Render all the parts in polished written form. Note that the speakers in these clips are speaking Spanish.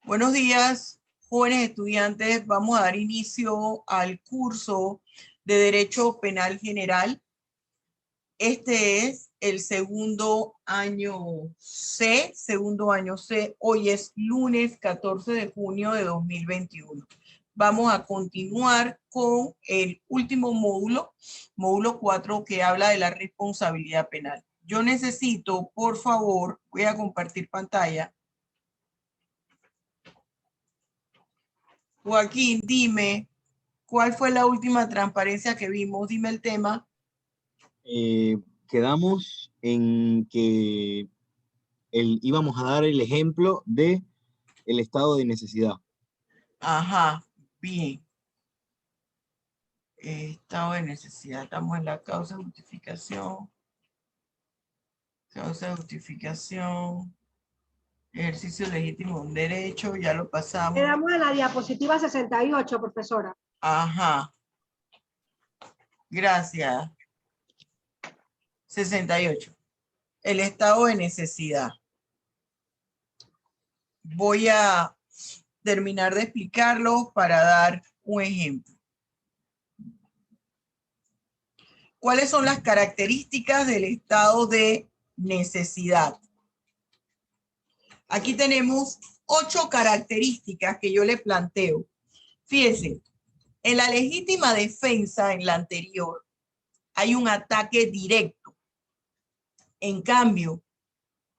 Buenos días, jóvenes estudiantes. Vamos a dar inicio al curso de Derecho Penal General. Este es el segundo año C. Hoy es lunes 14 de junio de 2021. Vamos a continuar con el último módulo, módulo 4, que habla de la responsabilidad penal. Yo necesito, por favor, voy a compartir pantalla. Joaquín, dime, ¿cuál fue la última transparencia que vimos? Dime el tema. Quedamos en que íbamos a dar el ejemplo de el estado de necesidad. Ajá, bien. Estado de necesidad. Estamos en la causa de justificación. Causa de justificación. Ejercicio legítimo de un derecho. Ya lo pasamos. Quedamos en la diapositiva 68, profesora. Ajá. Gracias. 68. El estado de necesidad. Voy a terminar de explicarlo para dar un ejemplo. ¿Cuáles son las características del estado de necesidad? Aquí tenemos 8 características que yo le planteo. Fíjense, en la legítima defensa, en la anterior, hay un ataque directo. En cambio,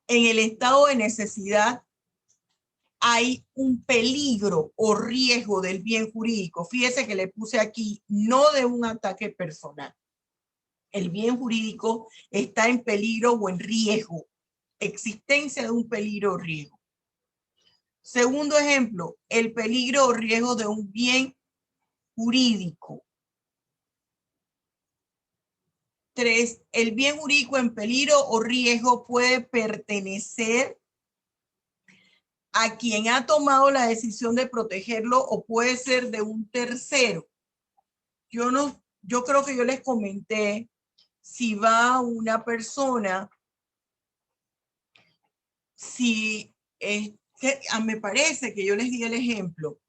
en el estado de necesidad hay un peligro o riesgo del bien jurídico. Fíjese que le puse aquí, no de un ataque personal. El bien jurídico está en peligro o en riesgo. Existencia de un peligro o riesgo. Segundo ejemplo, el peligro o riesgo de un bien jurídico. 3, el bien jurídico en peligro o riesgo puede pertenecer a quien ha tomado la decisión de protegerlo o puede ser de un tercero. Yo creo que yo les comenté, si va una persona, me parece que yo les di el ejemplo,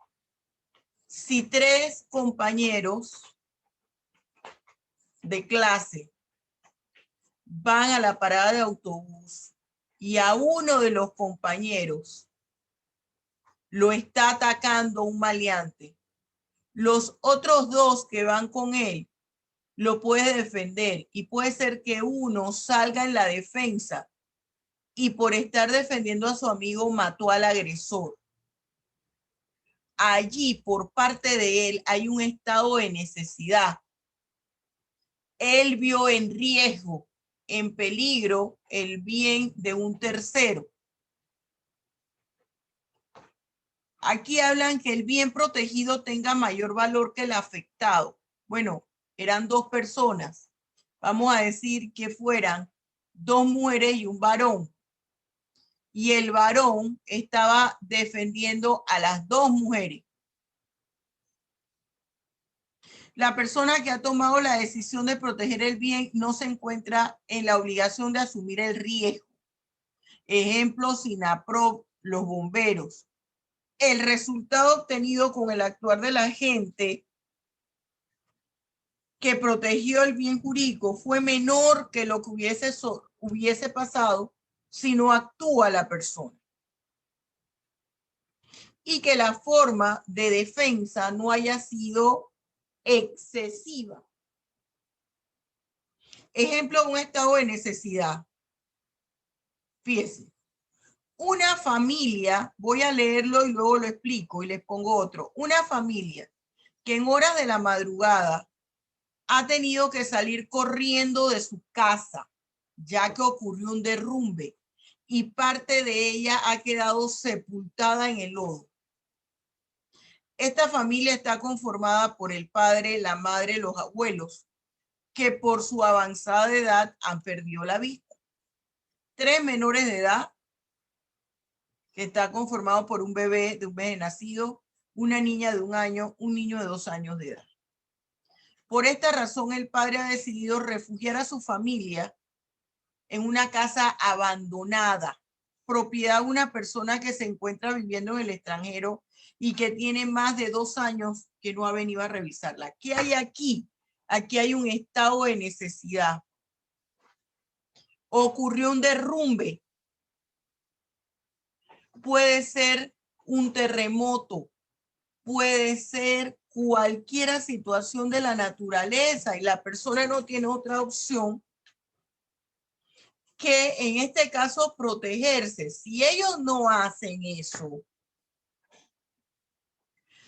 si 3 compañeros de clase van a la parada de autobús y a uno de los compañeros lo está atacando un maleante, los otros 2 que van con él lo puede defender y puede ser que uno salga en la defensa y por estar defendiendo a su amigo mató al agresor. Allí, por parte de él, hay un estado de necesidad. Él vio en riesgo, en peligro, el bien de un tercero. Aquí hablan que el bien protegido tenga mayor valor que el afectado. Bueno, eran 2 personas. Vamos a decir que fueran 2 mujeres y un varón. Y el varón estaba defendiendo a las 2 mujeres. La persona que ha tomado la decisión de proteger el bien no se encuentra en la obligación de asumir el riesgo. Ejemplo, SINAPROV, los bomberos. El resultado obtenido con el actuar de la gente que protegió el bien jurídico fue menor que lo que hubiese pasado si no actúa la persona. Y que la forma de defensa no haya sido excesiva. Ejemplo, un estado de necesidad. Fíjense, una familia, voy a leerlo y luego lo explico y les pongo otro. Una familia que en horas de la madrugada ha tenido que salir corriendo de su casa, ya que ocurrió un derrumbe y parte de ella ha quedado sepultada en el lodo. Esta familia está conformada por el padre, la madre, los abuelos, que por su avanzada edad han perdido la vista. 3 menores de edad, que está conformado por un bebé de un mes de nacido, una niña de 1 año, un niño de 2 años de edad. Por esta razón, el padre ha decidido refugiar a su familia en una casa abandonada, propiedad de una persona que se encuentra viviendo en el extranjero y que tiene más de 2 años que no ha venido a revisarla. ¿Qué hay aquí? Aquí hay un estado de necesidad. Ocurrió un derrumbe. Puede ser un terremoto. Puede ser cualquier situación de la naturaleza y la persona no tiene otra opción que en este caso protegerse. Si ellos no hacen eso,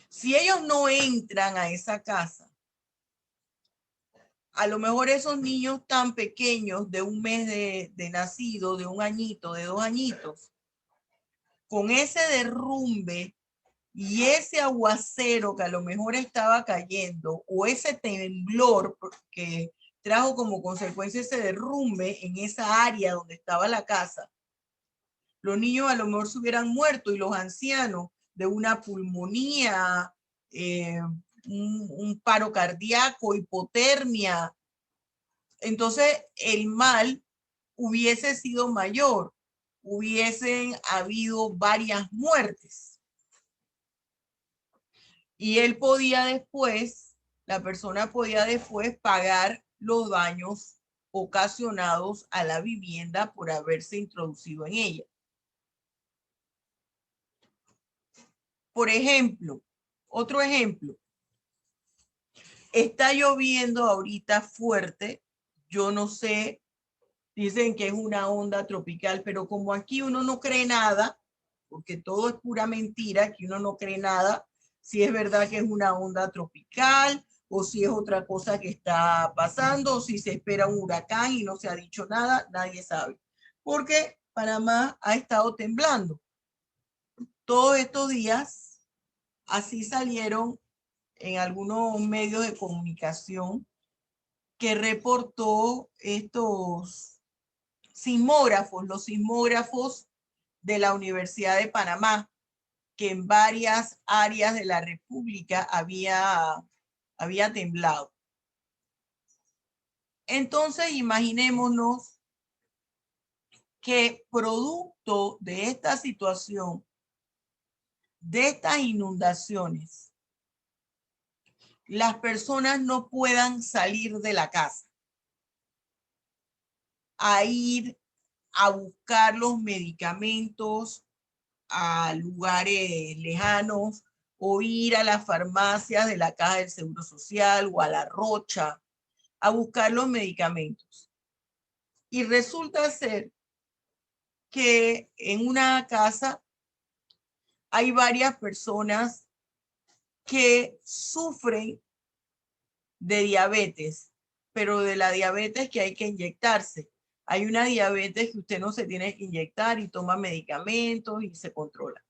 si ellos no entran a esa casa, a lo mejor esos niños tan pequeños de 1 mes de nacido, de 1 añito, de 2 añitos, con ese derrumbe y ese aguacero que a lo mejor estaba cayendo o ese temblor que trajo como consecuencia ese derrumbe en esa área donde estaba la casa, los niños a lo mejor se hubieran muerto y los ancianos de una pulmonía, un paro cardíaco, hipotermia. Entonces el mal hubiese sido mayor, hubiesen habido varias muertes. Y él podía después, la persona podía después pagar los daños ocasionados a la vivienda por haberse introducido en ella. Por ejemplo, otro ejemplo, está lloviendo ahorita fuerte, yo no sé, dicen que es una onda tropical, pero como aquí uno no cree nada, porque todo es pura mentira, aquí uno no cree nada, si es verdad que es una onda tropical o si es otra cosa que está pasando, o si se espera un huracán y no se ha dicho nada, nadie sabe. Porque Panamá ha estado temblando. Todos estos días, así salieron en algunos medios de comunicación que reportó estos sismógrafos, los sismógrafos de la Universidad de Panamá, que en varias áreas de la República había temblado. Entonces, imaginémonos que producto de esta situación, de estas inundaciones, las personas no puedan salir de la casa a ir a buscar los medicamentos a lugares lejanos o ir a las farmacias de la Caja del Seguro Social o a la Rocha a buscar los medicamentos. Y resulta ser que en una casa hay varias personas que sufren de diabetes, pero de la diabetes que hay que inyectarse. Hay una diabetes que usted no se tiene que inyectar y toma medicamentos y se controla.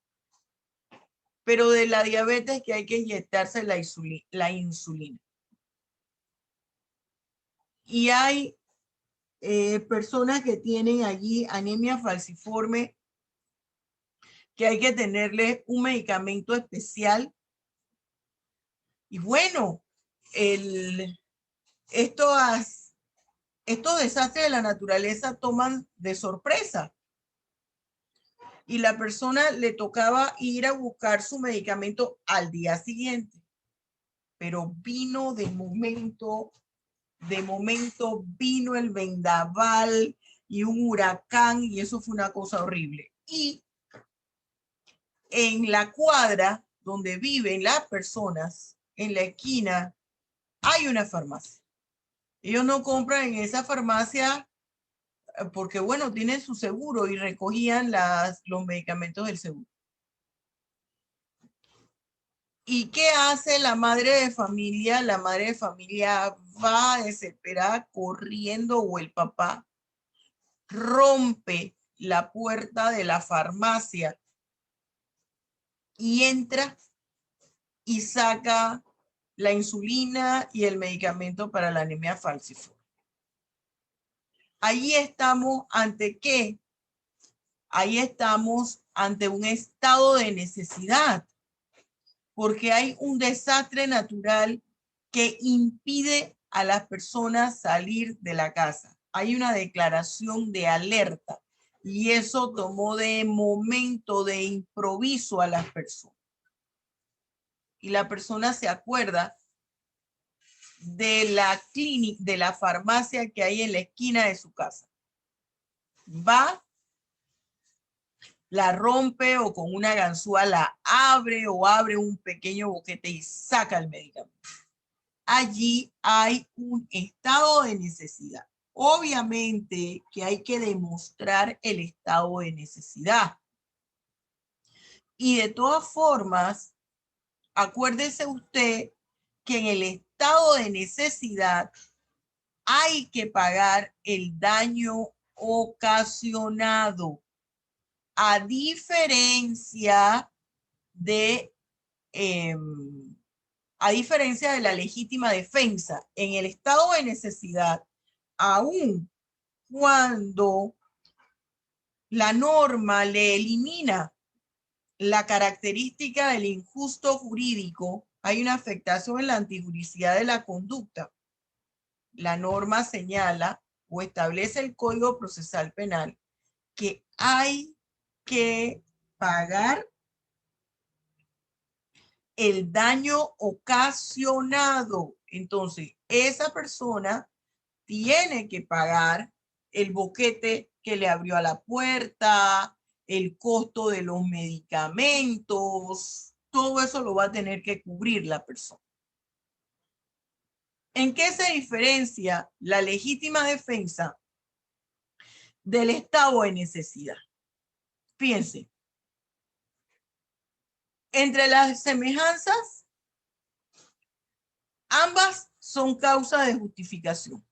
Pero de la diabetes que hay que inyectarse la insulina. Y hay personas que tienen allí anemia falciforme, que hay que tenerle un medicamento especial. Y bueno, estos desastres de la naturaleza toman de sorpresa. Y la persona le tocaba ir a buscar su medicamento al día siguiente. Pero vino de momento vino el vendaval y un huracán y eso fue una cosa horrible. Y en la cuadra donde viven las personas, en la esquina, hay una farmacia. Ellos no compran en esa farmacia porque, bueno, tienen su seguro y recogían los medicamentos del seguro. ¿Y qué hace la madre de familia? La madre de familia va desesperada corriendo o el papá rompe la puerta de la farmacia y entra y saca la insulina y el medicamento para la anemia falciforme. Ahí estamos ante ¿qué? Ahí estamos ante un estado de necesidad, porque hay un desastre natural que impide a las personas salir de la casa. Hay una declaración de alerta Y eso tomó de momento, de improviso a las personas. Y la persona se acuerda de la clínica, de la farmacia que hay en la esquina de su casa. Va, la rompe o con una ganzúa la abre o abre un pequeño boquete y saca el medicamento. Allí hay un estado de necesidad. Obviamente que hay que demostrar el estado de necesidad. Y de todas formas, acuérdese usted que en el estado de necesidad hay que pagar el daño ocasionado, a diferencia de la legítima defensa. En el estado de necesidad, aun cuando la norma le elimina la característica del injusto jurídico, hay una afectación en la antijuricidad de la conducta. La norma señala o establece el Código Procesal Penal que hay que pagar el daño ocasionado. Entonces, esa persona tiene que pagar el boquete que le abrió a la puerta, el costo de los medicamentos, todo eso lo va a tener que cubrir la persona. ¿En qué se diferencia la legítima defensa del estado de necesidad? Fíjense, entre las semejanzas, ambas son causa de justificación.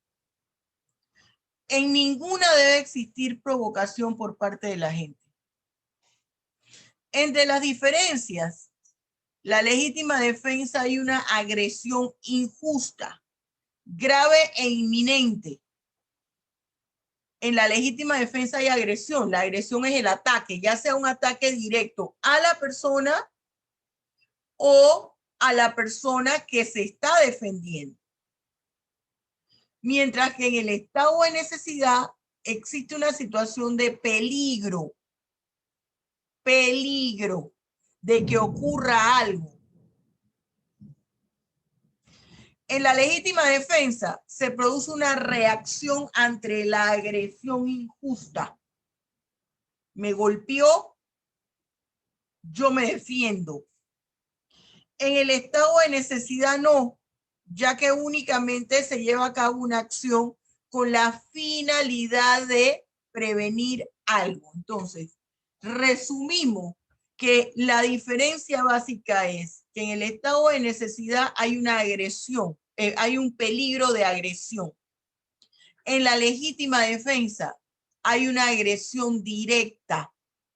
En ninguna debe existir provocación por parte de la gente. Entre las diferencias, la legítima defensa hay una agresión injusta, grave e inminente. En la legítima defensa hay agresión. La agresión es el ataque, ya sea un ataque directo a la persona o a la persona que se está defendiendo. Mientras que en el estado de necesidad existe una situación de peligro de que ocurra algo. En la legítima defensa se produce una reacción ante la agresión injusta. Me golpeó, yo me defiendo. En el estado de necesidad no, ya que únicamente se lleva a cabo una acción con la finalidad de prevenir algo. Entonces, resumimos que la diferencia básica es que en el estado de necesidad hay una agresión, hay un peligro de agresión. En la legítima defensa hay una agresión directa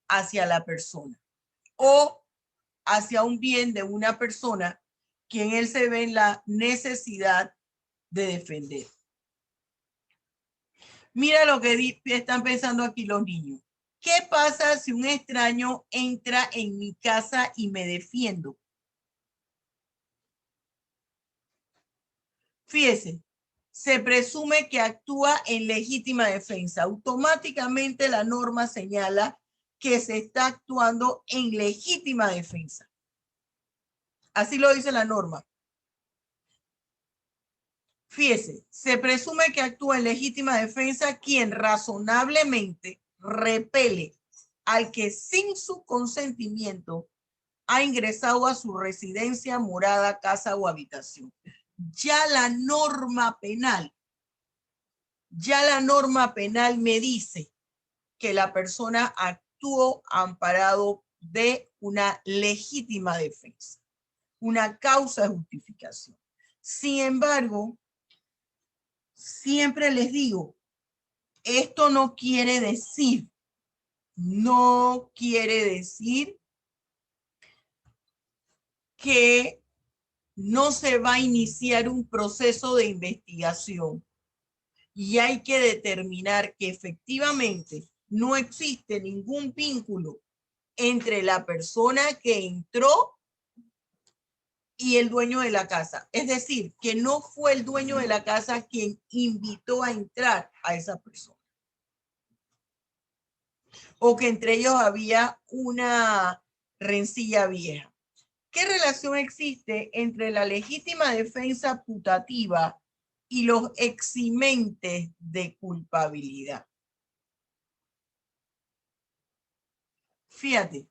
hacia la persona o hacia un bien de una persona quien él se ve en la necesidad de defender. Mira lo que están pensando aquí los niños. ¿Qué pasa si un extraño entra en mi casa y me defiendo? Fíjese, se presume que actúa en legítima defensa. Automáticamente la norma señala que se está actuando en legítima defensa. Así lo dice la norma. Fíjese, se presume que actúa en legítima defensa quien razonablemente repele al que sin su consentimiento ha ingresado a su residencia, morada, casa o habitación. Ya la norma penal me dice que la persona actuó amparado de una legítima defensa, una causa de justificación. Sin embargo, siempre les digo, esto no quiere decir que no se va a iniciar un proceso de investigación y hay que determinar que efectivamente no existe ningún vínculo entre la persona que entró y el dueño de la casa. Es decir, que no fue el dueño de la casa quien invitó a entrar a esa persona. o que entre ellos había una rencilla vieja. ¿Qué relación existe entre la legítima defensa putativa y los eximentes de culpabilidad? Fíjate,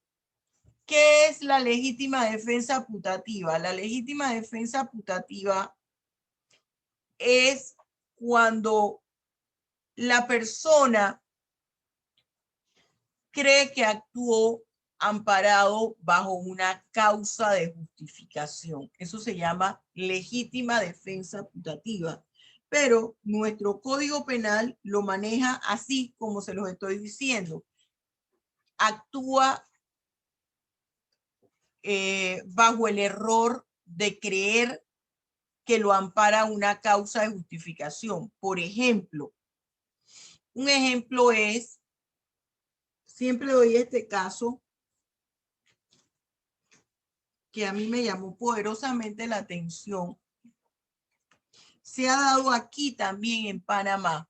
¿qué es la legítima defensa putativa? La legítima defensa putativa es cuando la persona cree que actuó amparado bajo una causa de justificación. Eso se llama legítima defensa putativa. Pero nuestro Código Penal lo maneja así como se los estoy diciendo. Actúa bajo el error de creer que lo ampara una causa de justificación. Por ejemplo, un ejemplo es, siempre doy este caso que a mí me llamó poderosamente la atención. Se ha dado aquí también en Panamá,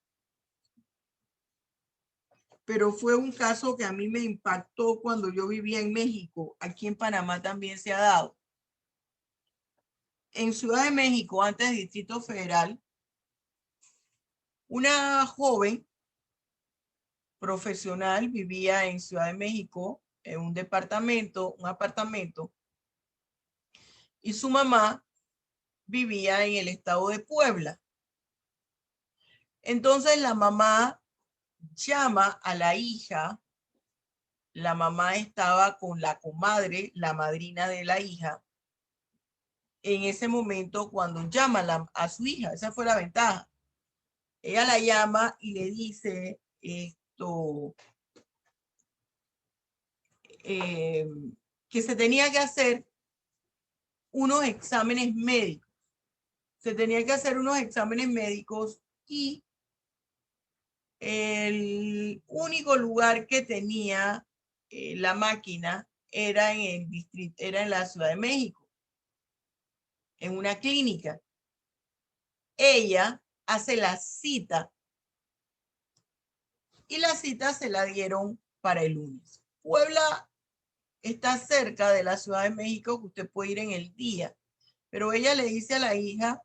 pero fue un caso que a mí me impactó cuando yo vivía en México. Aquí en Panamá también se ha dado. En Ciudad de México, antes del Distrito Federal, una joven profesional vivía en Ciudad de México en un apartamento, y su mamá vivía en el estado de Puebla. Entonces la mamá llama a la hija, la mamá estaba con la comadre, la madrina de la hija, en ese momento cuando llama a su hija. Esa fue la ventaja. Ella la llama y le dice que se tenía que hacer unos exámenes médicos. Se tenía que hacer unos exámenes médicos y el único lugar que tenía la máquina era en el distrito, era en la Ciudad de México, en una clínica. Ella hace la cita y la cita se la dieron para el lunes. Puebla está cerca de la Ciudad de México, que usted puede ir en el día, pero ella le dice a la hija: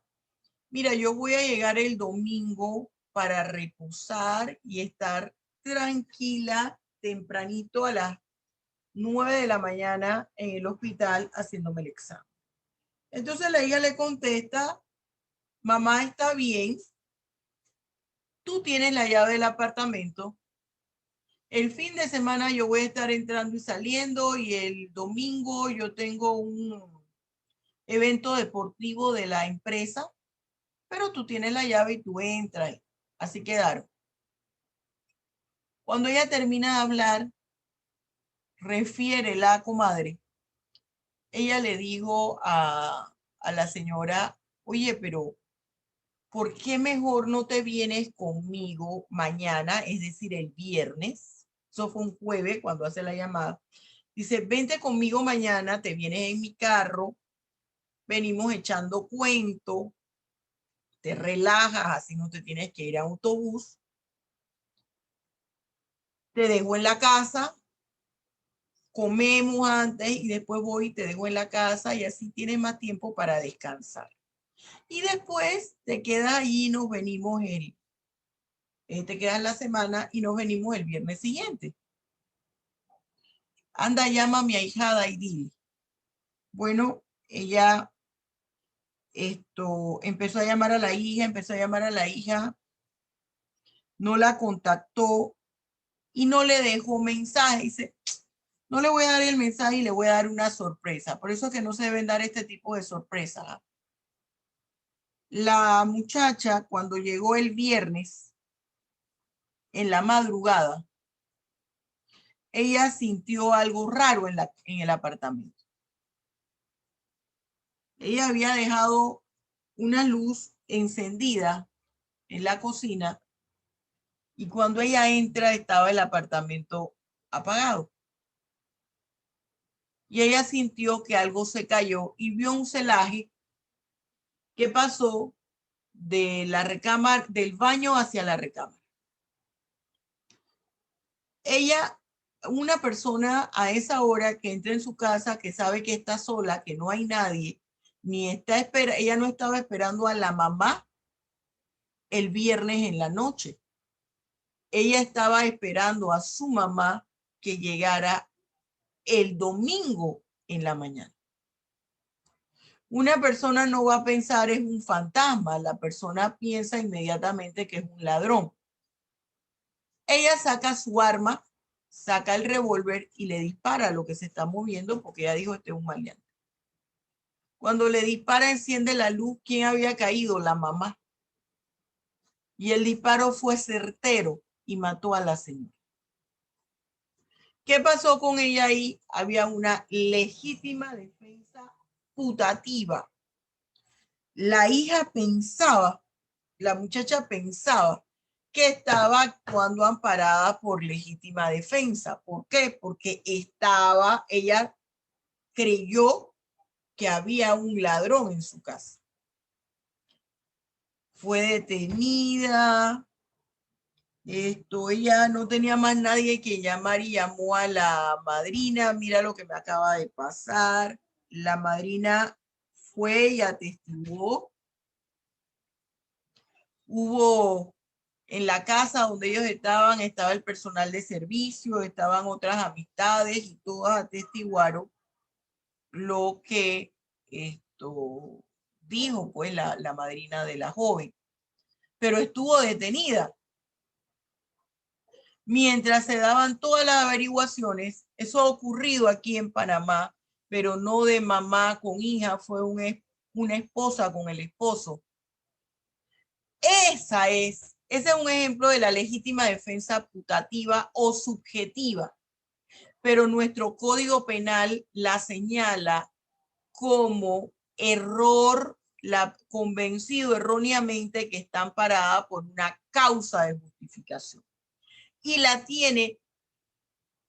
mira, yo voy a llegar el domingo para reposar y estar tranquila tempranito a las 9 de la mañana en el hospital haciéndome el examen. Entonces la hija le contesta: mamá, está bien, tú tienes la llave del apartamento, el fin de semana yo voy a estar entrando y saliendo, y el domingo yo tengo un evento deportivo de la empresa, pero tú tienes la llave y tú entras. Así quedaron. Cuando ella termina de hablar, refiere la comadre, ella le dijo a la señora: oye, pero ¿por qué mejor no te vienes conmigo mañana, es decir, el viernes? Eso fue un jueves cuando hace la llamada. Dice: vente conmigo mañana, te vienes en mi carro, venimos echando cuento, te relajas, así no te tienes que ir a autobús, te dejo en la casa, comemos antes y después voy y te dejo en la casa, y así tienes más tiempo para descansar. Y después te quedas allí y nos venimos te quedas la semana y nos venimos el viernes siguiente. Anda, llama a mi ahijada y dile. Bueno, ella empezó a llamar a la hija, no la contactó y no le dejó mensaje. Dice: no le voy a dar el mensaje y le voy a dar una sorpresa. Por eso es que no se deben dar este tipo de sorpresas. La muchacha, cuando llegó el viernes en la madrugada, ella sintió algo raro en el apartamento. Ella había dejado una luz encendida en la cocina y cuando ella entra estaba el apartamento apagado. Y ella sintió que algo se cayó y vio un celaje que pasó de la recámara, del baño hacia la recámara. Ella una persona a esa hora que entra en su casa, que sabe que está sola, que no hay nadie, ni está ella no estaba esperando a la mamá el viernes en la noche. Ella estaba esperando a su mamá que llegara el domingo en la mañana. Una persona no va a pensar es un fantasma, la persona piensa inmediatamente que es un ladrón. Ella saca su arma, saca el revólver y le dispara a lo que se está moviendo porque ella dijo, este es un maleante. Cuando le dispara, enciende la luz. ¿Quién había caído? La mamá. Y el disparo fue certero y mató a la señora. ¿Qué pasó con ella ahí? Había una legítima defensa putativa. La hija pensaba, la muchacha pensaba que estaba actuando amparada por legítima defensa. ¿Por qué? Porque ella creyó que había un ladrón en su casa. Fue detenida. Ella no tenía más nadie que llamar y llamó a la madrina. Mira lo que me acaba de pasar. La madrina fue y atestiguó. Hubo en la casa donde ellos estaban, estaba el personal de servicio, estaban otras amistades y todas atestiguaron lo que dijo pues la madrina de la joven. Pero estuvo detenida. Mientras se daban todas las averiguaciones, eso ha ocurrido aquí en Panamá, pero no de mamá con hija, fue una esposa con el esposo. Ese es un ejemplo de la legítima defensa putativa o subjetiva, pero nuestro Código Penal la señala como error, convencido erróneamente que está amparada por una causa de justificación. Y la tiene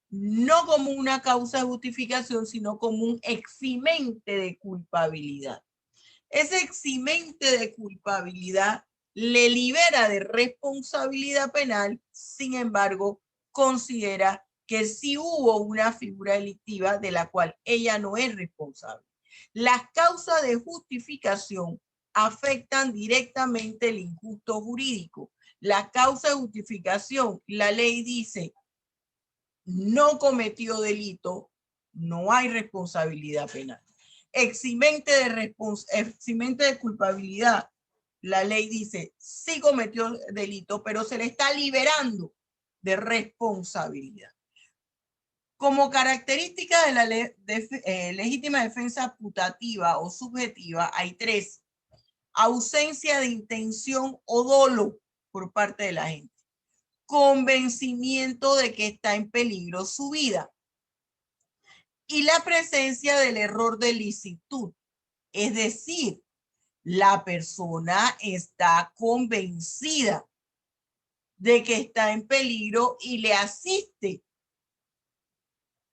no como una causa de justificación, sino como un eximente de culpabilidad. Ese eximente de culpabilidad le libera de responsabilidad penal, sin embargo, considera que sí hubo una figura delictiva de la cual ella no es responsable. Las causas de justificación afectan directamente el injusto jurídico. La causa de justificación, la ley dice, no cometió delito, no hay responsabilidad penal. Eximente de culpabilidad, la ley dice, sí cometió delito, pero se le está liberando de responsabilidad. Como característica de la legítima defensa putativa o subjetiva, hay tres. Ausencia de intención o dolo por parte de la gente. Convencimiento de que está en peligro su vida. Y la presencia del error de licitud. Es decir, la persona está convencida de que está en peligro y le asiste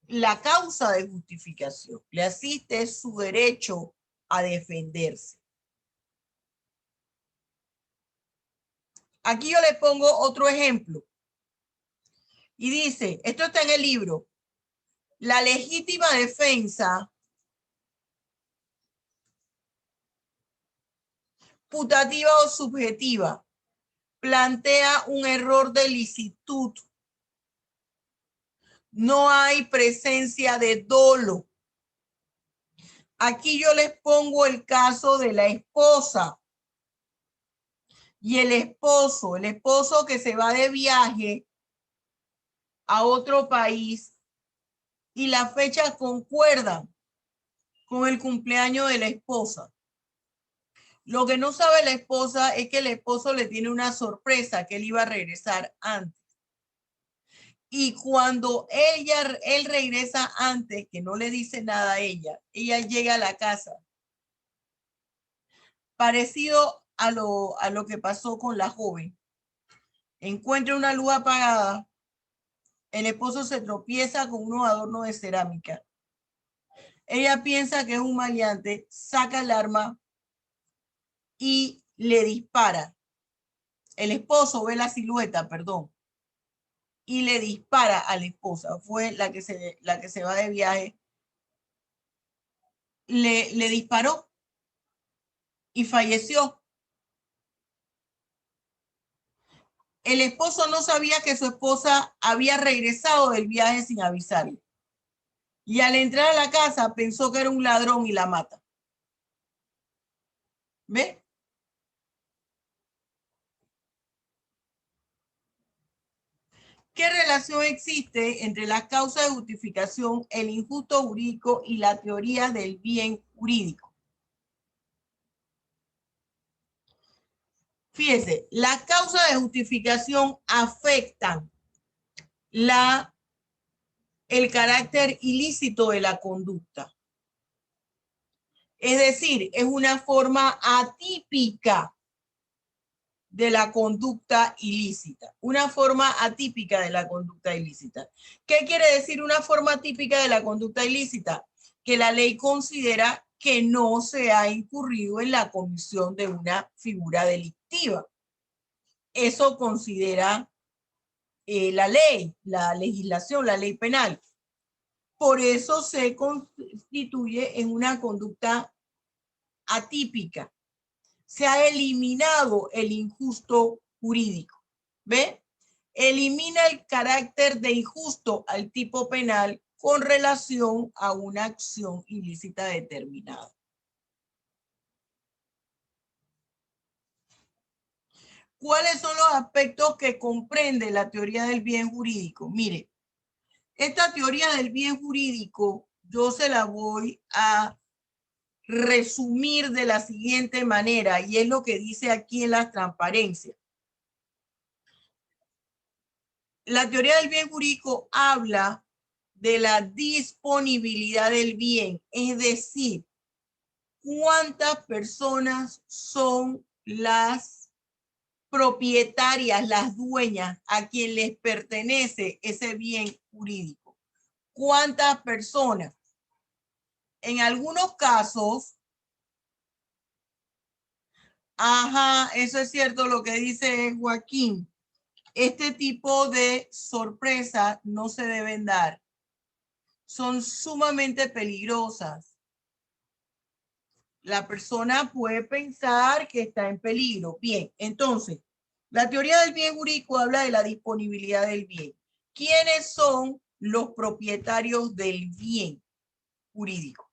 la causa de justificación, le asiste su derecho a defenderse. Aquí yo le pongo otro ejemplo. Y dice, esto está en el libro, la legítima defensa putativa o subjetiva plantea un error de licitud. No hay presencia de dolo. Aquí yo les pongo el caso de la esposa y el esposo que se va de viaje a otro país y las fechas concuerdan con el cumpleaños de la esposa. Lo que no sabe la esposa es que el esposo le tiene una sorpresa, que él iba a regresar antes. Y cuando él regresa antes, que no le dice nada a ella llega a la casa. Parecido a lo que pasó con la joven. Encuentra una luz apagada. El esposo se tropieza con unos adornos de cerámica. Ella piensa que es un maleante, saca el arma y le dispara. El esposo ve la silueta, perdón, y le dispara a la esposa. Fue la que se va de viaje. Le disparó y falleció. El esposo no sabía que su esposa había regresado del viaje sin avisarle. Y al entrar a la casa pensó que era un ladrón y la mata. ¿Ve? ¿Qué relación existe entre las causas de justificación, el injusto jurídico y la teoría del bien jurídico? Fíjese, las causas de justificación afectan el carácter ilícito de la conducta. Es decir, es una forma atípica de la conducta ilícita. Una forma atípica de la conducta ilícita. ¿Qué quiere decir una forma atípica de la conducta ilícita? Que la ley considera que no se ha incurrido en la comisión de una figura delictiva. Eso considera la ley, la legislación, la ley penal. Por eso se constituye en una conducta atípica. Se ha eliminado el injusto jurídico. ¿Ve? Elimina el carácter de injusto al tipo penal con relación a una acción ilícita determinada. ¿Cuáles son los aspectos que comprende la teoría del bien jurídico? Mire, esta teoría del bien jurídico yo se la voy a resumir de la siguiente manera, y es lo que dice aquí en las transparencias. La teoría del bien jurídico habla de la disponibilidad del bien, es decir, cuántas personas son las propietarias, las dueñas a quien les pertenece ese bien jurídico. ¿Cuántas personas? En algunos casos, eso es cierto lo que dice Joaquín. Este tipo de sorpresas no se deben dar. Son sumamente peligrosas. La persona puede pensar que está en peligro. Bien, entonces, la teoría del bien jurídico habla de la disponibilidad del bien. ¿Quiénes son los propietarios del bien jurídico?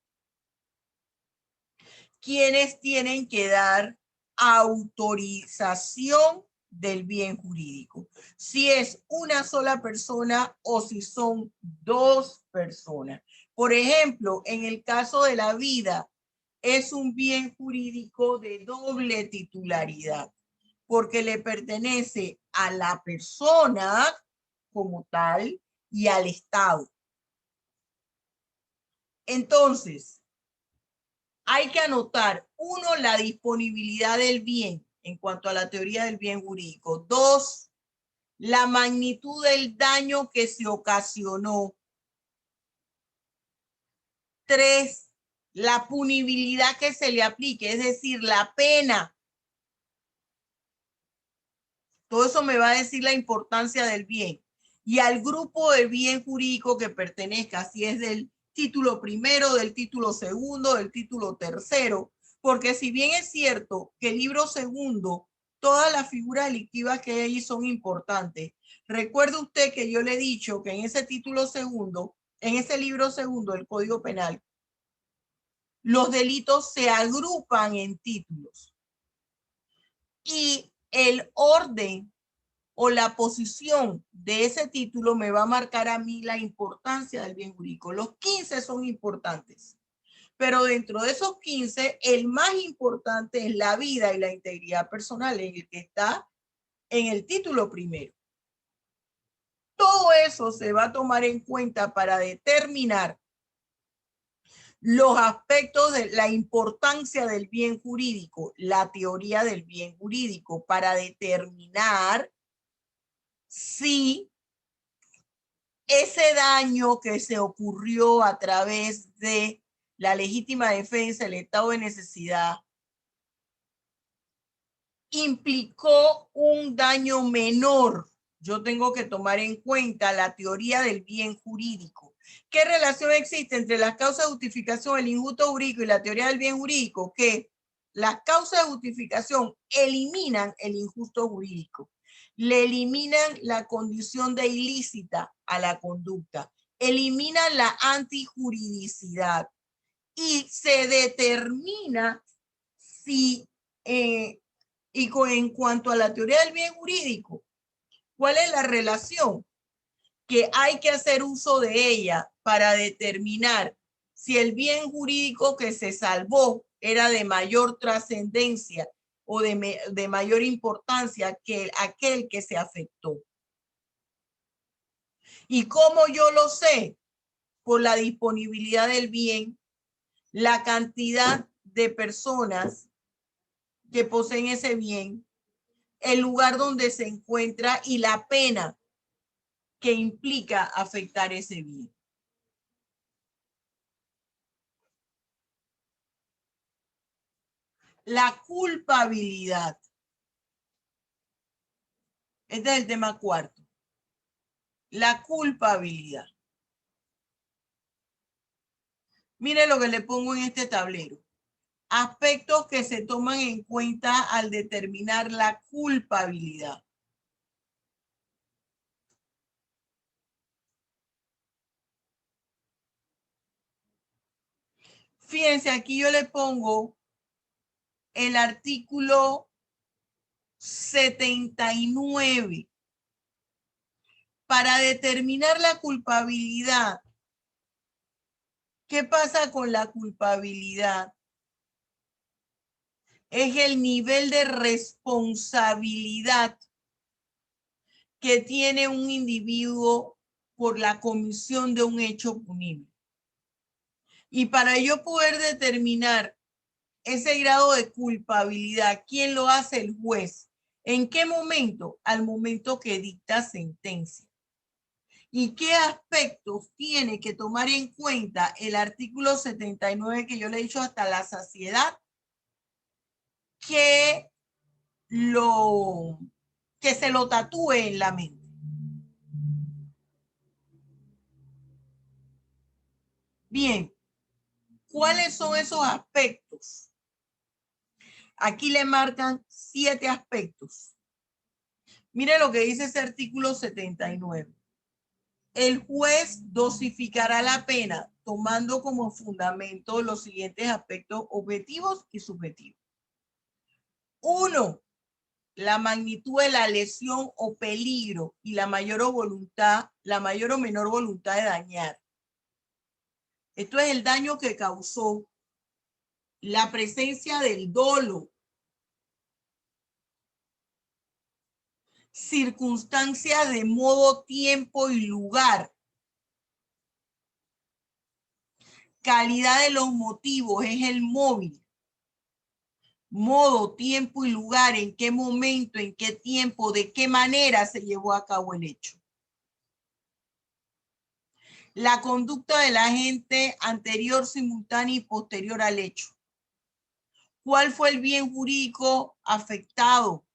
¿Quiénes tienen que dar autorización del bien jurídico? Si es una sola persona o si son dos personas. Por ejemplo, en el caso de la vida, es un bien jurídico de doble titularidad, porque le pertenece a la persona como tal y al Estado. Entonces, hay que anotar, uno, la disponibilidad del bien en cuanto a la teoría del bien jurídico. Dos, la magnitud del daño que se ocasionó. Tres, la punibilidad que se le aplique, es decir, la pena. Todo eso me va a decir la importancia del bien. Y al grupo de bien jurídico que pertenezca, si es del título primero, del título segundo, del título tercero, porque si bien es cierto que el libro segundo, todas las figuras delictivas que hay ahí son importantes. Recuerde usted que yo le he dicho que en ese título segundo, en ese libro segundo del Código Penal, los delitos se agrupan en títulos. Y el orden o la posición de ese título me va a marcar a mí la importancia del bien jurídico. Los 15 son importantes, pero dentro de esos 15, el más importante es la vida y la integridad personal, en el que está en el título primero. Todo eso se va a tomar en cuenta para determinar los aspectos de la importancia del bien jurídico, la teoría del bien jurídico, para determinar si ese daño que se ocurrió a través de la legítima defensa, el estado de necesidad, implicó un daño menor yo tengo que tomar en cuenta la teoría del bien jurídico. ¿Qué relación existe entre las causas de justificación, el injusto jurídico y la teoría del bien jurídico? Que las causas de justificación eliminan el injusto jurídico, le eliminan la condición de ilícita a la conducta, eliminan la antijuridicidad y se determina si, en cuanto a la teoría del bien jurídico, ¿cuál es la relación? Que hay que hacer uso de ella para determinar si el bien jurídico que se salvó era de mayor trascendencia o de mayor importancia que aquel que se afectó. ¿Y cómo yo lo sé? Por la disponibilidad del bien, la cantidad de personas que poseen ese bien, el lugar donde se encuentra y la pena que implica afectar ese bien. La culpabilidad. Este es el tema cuarto. La culpabilidad. Mire lo que le pongo en este tablero. Aspectos que se toman en cuenta al determinar la culpabilidad. Fíjense, aquí yo le pongo el artículo 79. Para determinar la culpabilidad, ¿qué pasa con la culpabilidad? Es el nivel de responsabilidad que tiene un individuo por la comisión de un hecho punible. Y para yo poder determinar ese grado de culpabilidad, ¿quién lo hace? El juez. ¿En qué momento? Al momento que dicta sentencia. ¿Y qué aspectos tiene que tomar en cuenta el artículo 79 que yo le he dicho hasta la saciedad? Que se lo tatúe en la mente. Bien, ¿cuáles son esos aspectos? Aquí le marcan 7 aspectos. Mire lo que dice ese artículo 79. El juez dosificará la pena tomando como fundamento los siguientes aspectos objetivos y subjetivos. 1. La magnitud de la lesión o peligro y la mayor o menor voluntad de dañar. Esto es el daño que causó, la presencia del dolo, circunstancias de modo, tiempo y lugar, calidad de los motivos, es el móvil, modo, tiempo y lugar, en qué momento, en qué tiempo, de qué manera se llevó a cabo el hecho. La conducta del agente anterior, simultánea y posterior al hecho. ¿Cuál fue el bien jurídico afectado?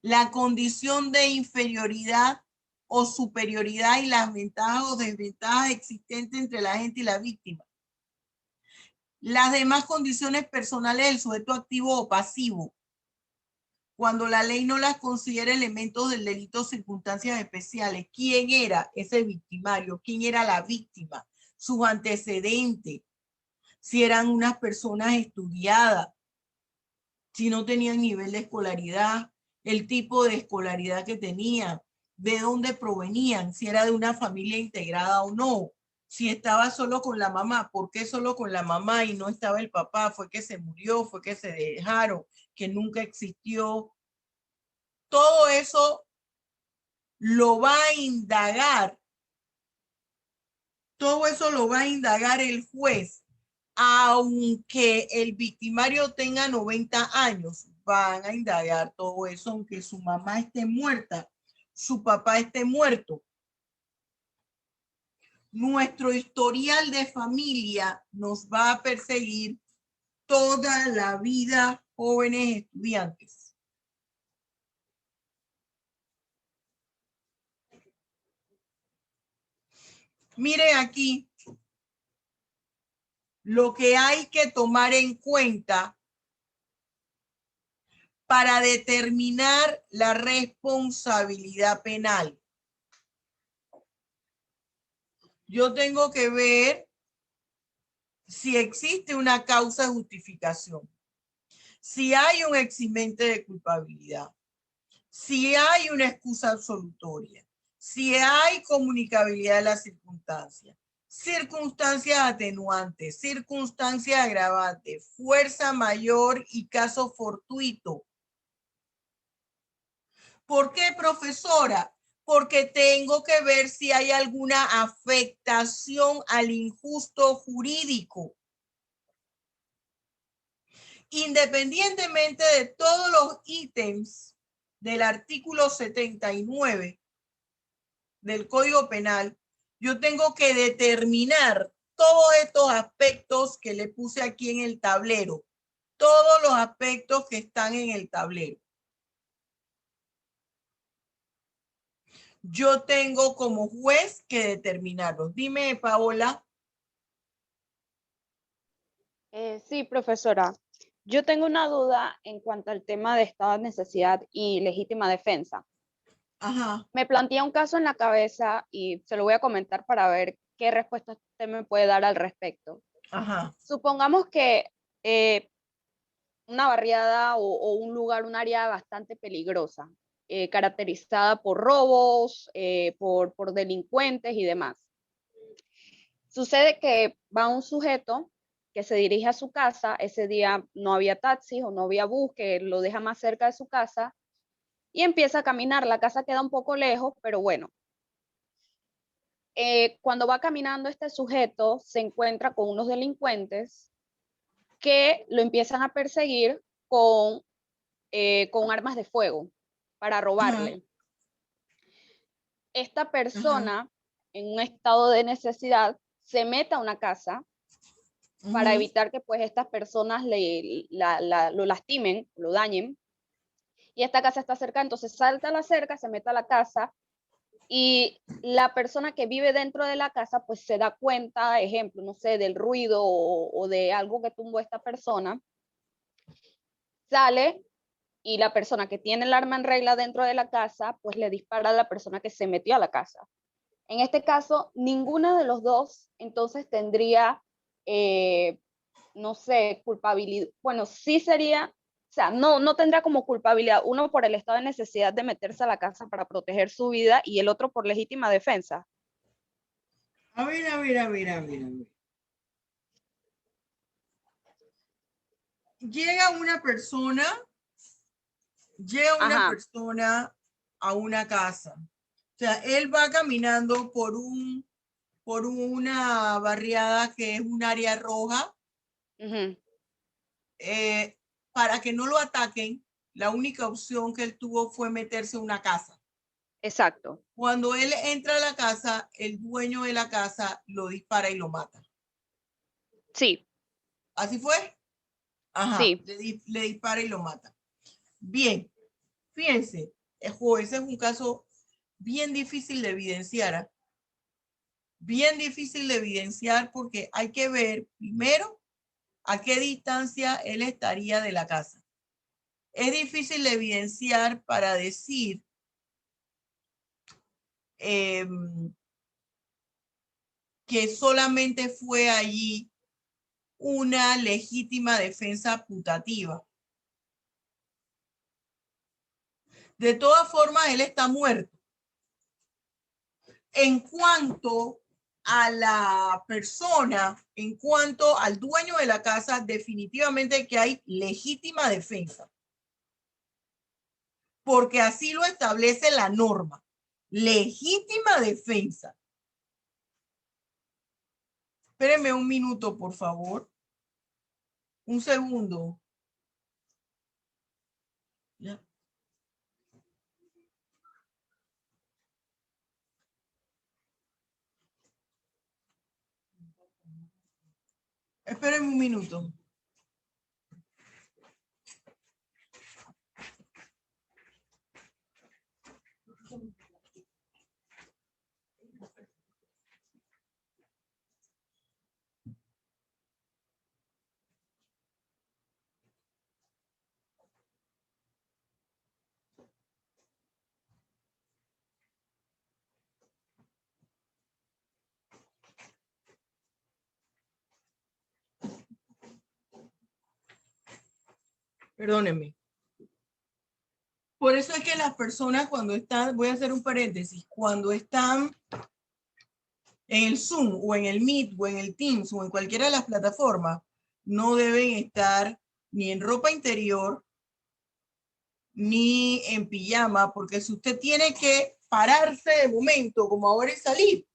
La condición de inferioridad o superioridad y las ventajas o desventajas existentes entre la agente y la víctima. Las demás condiciones personales del sujeto activo o pasivo, cuando la ley no las considera elementos del delito o circunstancias especiales. ¿Quién era ese victimario? ¿Quién era la víctima? Sus antecedentes, si eran unas personas estudiadas, si no tenían nivel de escolaridad, el tipo de escolaridad que tenían, de dónde provenían, si era de una familia integrada o no, si estaba solo con la mamá, ¿por qué solo con la mamá y no estaba el papá? ¿Fue que se murió? ¿Fue que se dejaron? ¿Que nunca existió? Todo eso lo va a indagar. Todo eso lo va a indagar el juez. Aunque el victimario tenga 90 años, van a indagar todo eso, aunque su mamá esté muerta, su papá esté muerto. Nuestro historial de familia nos va a perseguir toda la vida, jóvenes estudiantes. Miren aquí lo que hay que tomar en cuenta para determinar la responsabilidad penal. Yo tengo que ver si existe una causa de justificación, si hay un eximente de culpabilidad, si hay una excusa absolutoria, si hay comunicabilidad de las circunstancias, circunstancias atenuantes, circunstancias agravantes, fuerza mayor y caso fortuito. ¿Por qué, profesora? Porque tengo que ver si hay alguna afectación al injusto jurídico. Independientemente de todos los ítems del artículo 79 del Código Penal, yo tengo que determinar todos estos aspectos que le puse aquí en el tablero, todos los aspectos que están en el tablero. Yo tengo como juez que determinarlos. Dime, Paola. Sí, profesora. Yo tengo una duda en cuanto al tema de estado de necesidad y legítima defensa. Ajá. Me plantea un caso en la cabeza y se lo voy a comentar para ver qué respuesta usted me puede dar al respecto. Ajá. Supongamos que una barriada o un lugar, un área bastante peligrosa, caracterizada por robos, por delincuentes y demás. Sucede que va un sujeto que se dirige a su casa, ese día no había taxis o no había bus que lo deja más cerca de su casa, y empieza a caminar. La casa queda un poco lejos, pero bueno. Cuando va caminando este sujeto, se encuentra con unos delincuentes que lo empiezan a perseguir con armas de fuego para robarle. Ajá. Esta persona, en un estado de necesidad, se mete a una casa para evitar que pues estas personas lo lastimen, lo dañen. Y esta casa está cerca, entonces salta a la cerca, se mete a la casa y la persona que vive dentro de la casa pues se da cuenta, ejemplo, no sé, del ruido o de algo que tumbó esta persona, sale y la persona que tiene el arma en regla dentro de la casa pues le dispara a la persona que se metió a la casa. En este caso, ninguno de los dos entonces tendría no sé, culpabilidad, bueno, sí sería, o sea, no tendría como culpabilidad, uno por el estado de necesidad de meterse a la casa para proteger su vida y el otro por legítima defensa. A ver. Llega una persona Ajá. A una casa. O sea, él va caminando por una barriada que es un área roja. Uh-huh. Para que no lo ataquen, la única opción que él tuvo fue meterse a una casa. Exacto. Cuando él entra a la casa, el dueño de la casa lo dispara y lo mata. Sí. ¿Así fue? Ajá, Sí. le dispara y lo mata. Bien, fíjense, ese es un caso bien difícil de evidenciar. ¿Eh? Bien difícil de evidenciar porque hay que ver primero a qué distancia él estaría de la casa. Es difícil de evidenciar para decir que solamente fue allí una legítima defensa putativa. De todas formas, él está muerto. En cuanto a la persona, en cuanto al dueño de la casa, definitivamente que hay legítima defensa. Porque así lo establece la norma. Legítima defensa. Espérenme un minuto, por favor. Un segundo. ¿Ya? Espérenme un minuto. Perdónenme. Por eso es que las personas cuando están, voy a hacer un paréntesis, cuando están en el Zoom o en el Meet o en el Teams o en cualquiera de las plataformas, no deben estar ni en ropa interior ni en pijama, porque si usted tiene que pararse de momento, como ahora y salir,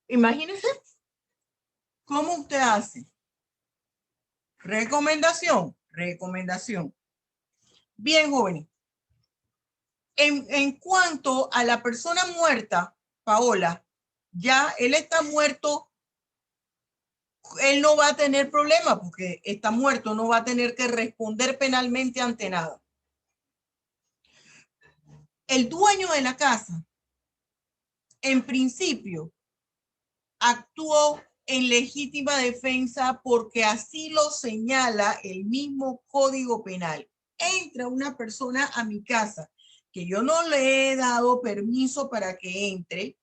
imagínese cómo usted hace. Recomendación. Bien, jóvenes. En cuanto a la persona muerta, Paola, ya él está muerto, él no va a tener problema porque está muerto, no va a tener que responder penalmente ante nada. El dueño de la casa, en principio, actuó en legítima defensa porque así lo señala el mismo Código Penal. Entra una persona a mi casa que yo no le he dado permiso para que entre,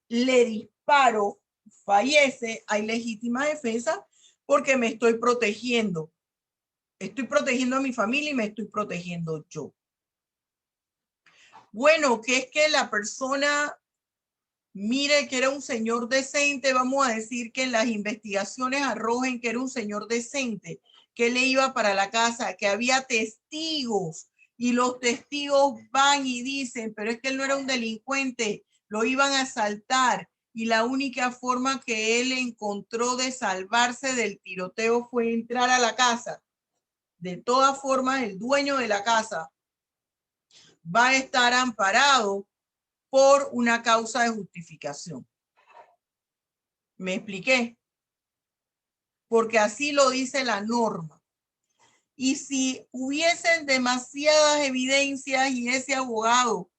le disparo, fallece, hay legítima defensa porque me estoy protegiendo. Estoy protegiendo a mi familia y me estoy protegiendo yo. Bueno, que es que la persona mire que era un señor decente, vamos a decir que las investigaciones arrojen que era un señor decente, que le iba para la casa, que había testigos y los testigos van y dicen, pero es que él no era un delincuente, lo iban a asaltar y la única forma que él encontró de salvarse del tiroteo fue entrar a la casa. De todas formas, el dueño de la casa va a estar amparado por una causa de justificación. ¿Me expliqué? Porque así lo dice la norma. Y si hubiesen demasiadas evidencias y ese abogado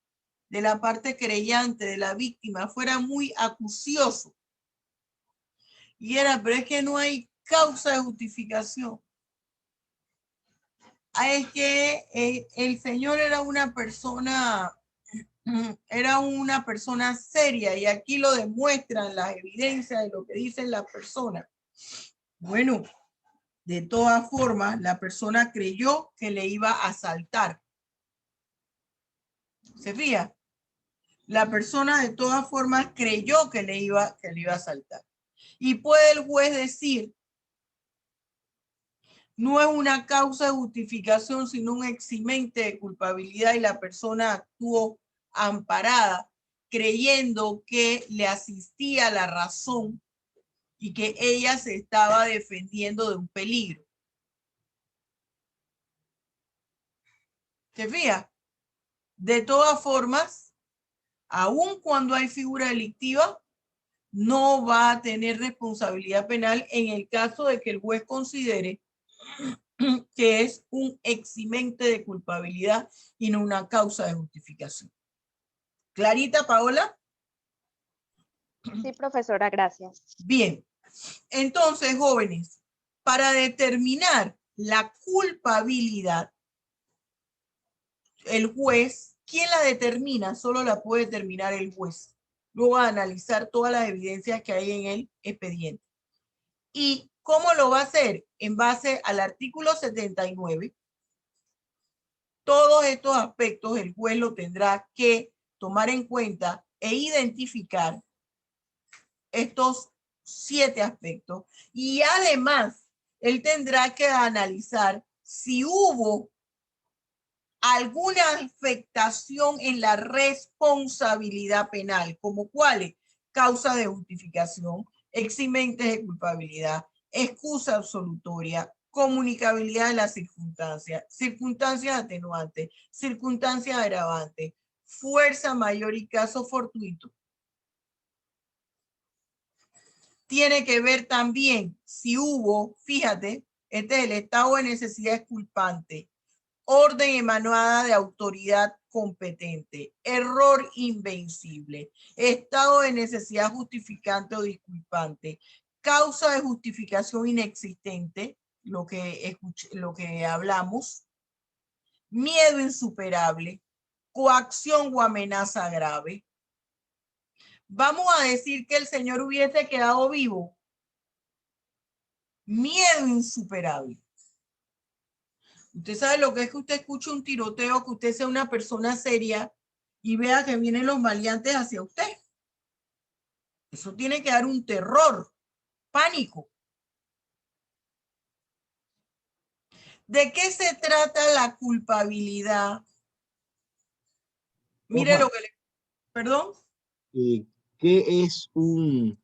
de la parte creyente de la víctima fuera muy acucioso y era, pero es que no hay causa de justificación. Es que el señor era una persona seria y aquí lo demuestran las evidencias de lo que dicen las personas. Bueno, de todas formas, la persona creyó que le iba a asaltar. ¿Se fija? La persona de todas formas creyó que le iba a asaltar. Y puede el juez decir, no es una causa de justificación, sino un eximente de culpabilidad y la persona actuó amparada, creyendo que le asistía la razón y que ella se estaba defendiendo de un peligro. ¿Se fija? De todas formas, aun cuando hay figura delictiva, no va a tener responsabilidad penal en el caso de que el juez considere que es un eximente de culpabilidad y no una causa de justificación. ¿Clarita, Paola? Sí, profesora, gracias. Bien. Entonces, jóvenes, para determinar la culpabilidad, el juez, ¿quién la determina? Solo la puede determinar el juez. Luego va a analizar todas las evidencias que hay en el expediente. ¿Y cómo lo va a hacer? En base al artículo 79. Todos estos aspectos el juez lo tendrá que tomar en cuenta e identificar estos 7 aspectos. Y además, él tendrá que analizar si hubo alguna afectación en la responsabilidad penal, como cuáles: causa de justificación, eximentes de culpabilidad, excusa absolutoria, comunicabilidad de las circunstancias, circunstancias atenuantes, circunstancias agravantes, fuerza mayor y caso fortuito. Tiene que ver también si hubo, fíjate, este es el estado de necesidad exculpante, orden emanada de autoridad competente, error invencible, estado de necesidad justificante o disculpante, causa de justificación inexistente, lo que hablamos, miedo insuperable, coacción o amenaza grave. Vamos a decir que el señor hubiese quedado vivo. Miedo insuperable. Usted sabe lo que es que usted escuche un tiroteo, que usted sea una persona seria y vea que vienen los maleantes hacia usted. Eso tiene que dar un terror, pánico. ¿De qué se trata la culpabilidad? Mire Ojalá. lo que le... ¿Perdón? ¿Qué es un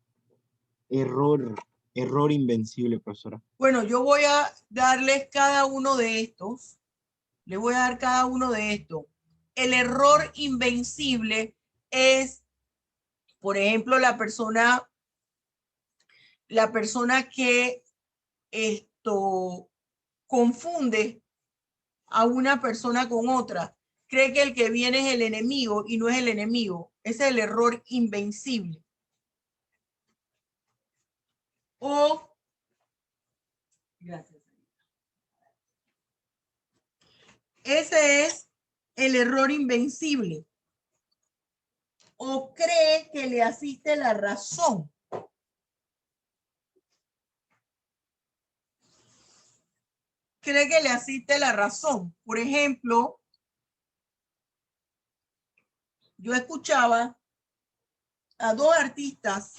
error invencible, profesora? Bueno, yo voy a darles cada uno de estos. Le voy a dar cada uno de estos. El error invencible es, por ejemplo, la persona que confunde a una persona con otra. Cree que el que viene es el enemigo y no es el enemigo. Ese es el error invencible. O, gracias. Ese es el error invencible. O cree que le asiste la razón. Cree que le asiste la razón. Por ejemplo, yo escuchaba a dos artistas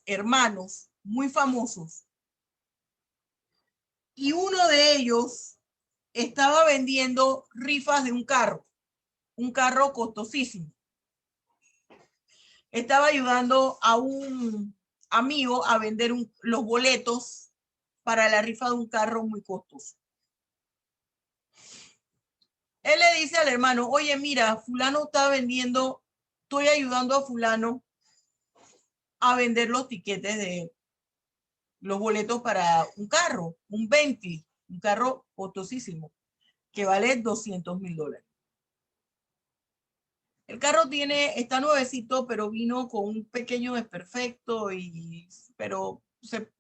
hermanos muy famosos, y uno de ellos estaba vendiendo rifas de un carro costosísimo. Estaba ayudando a un amigo a vender los boletos para la rifa de un carro muy costoso. Él le dice al hermano, oye, mira, fulano está vendiendo, estoy ayudando a fulano a vender los tiquetes de los boletos para un carro, un Bentley, un carro costosísimo, que vale $200,000. El carro está nuevecito, pero vino con un pequeño desperfecto, pero se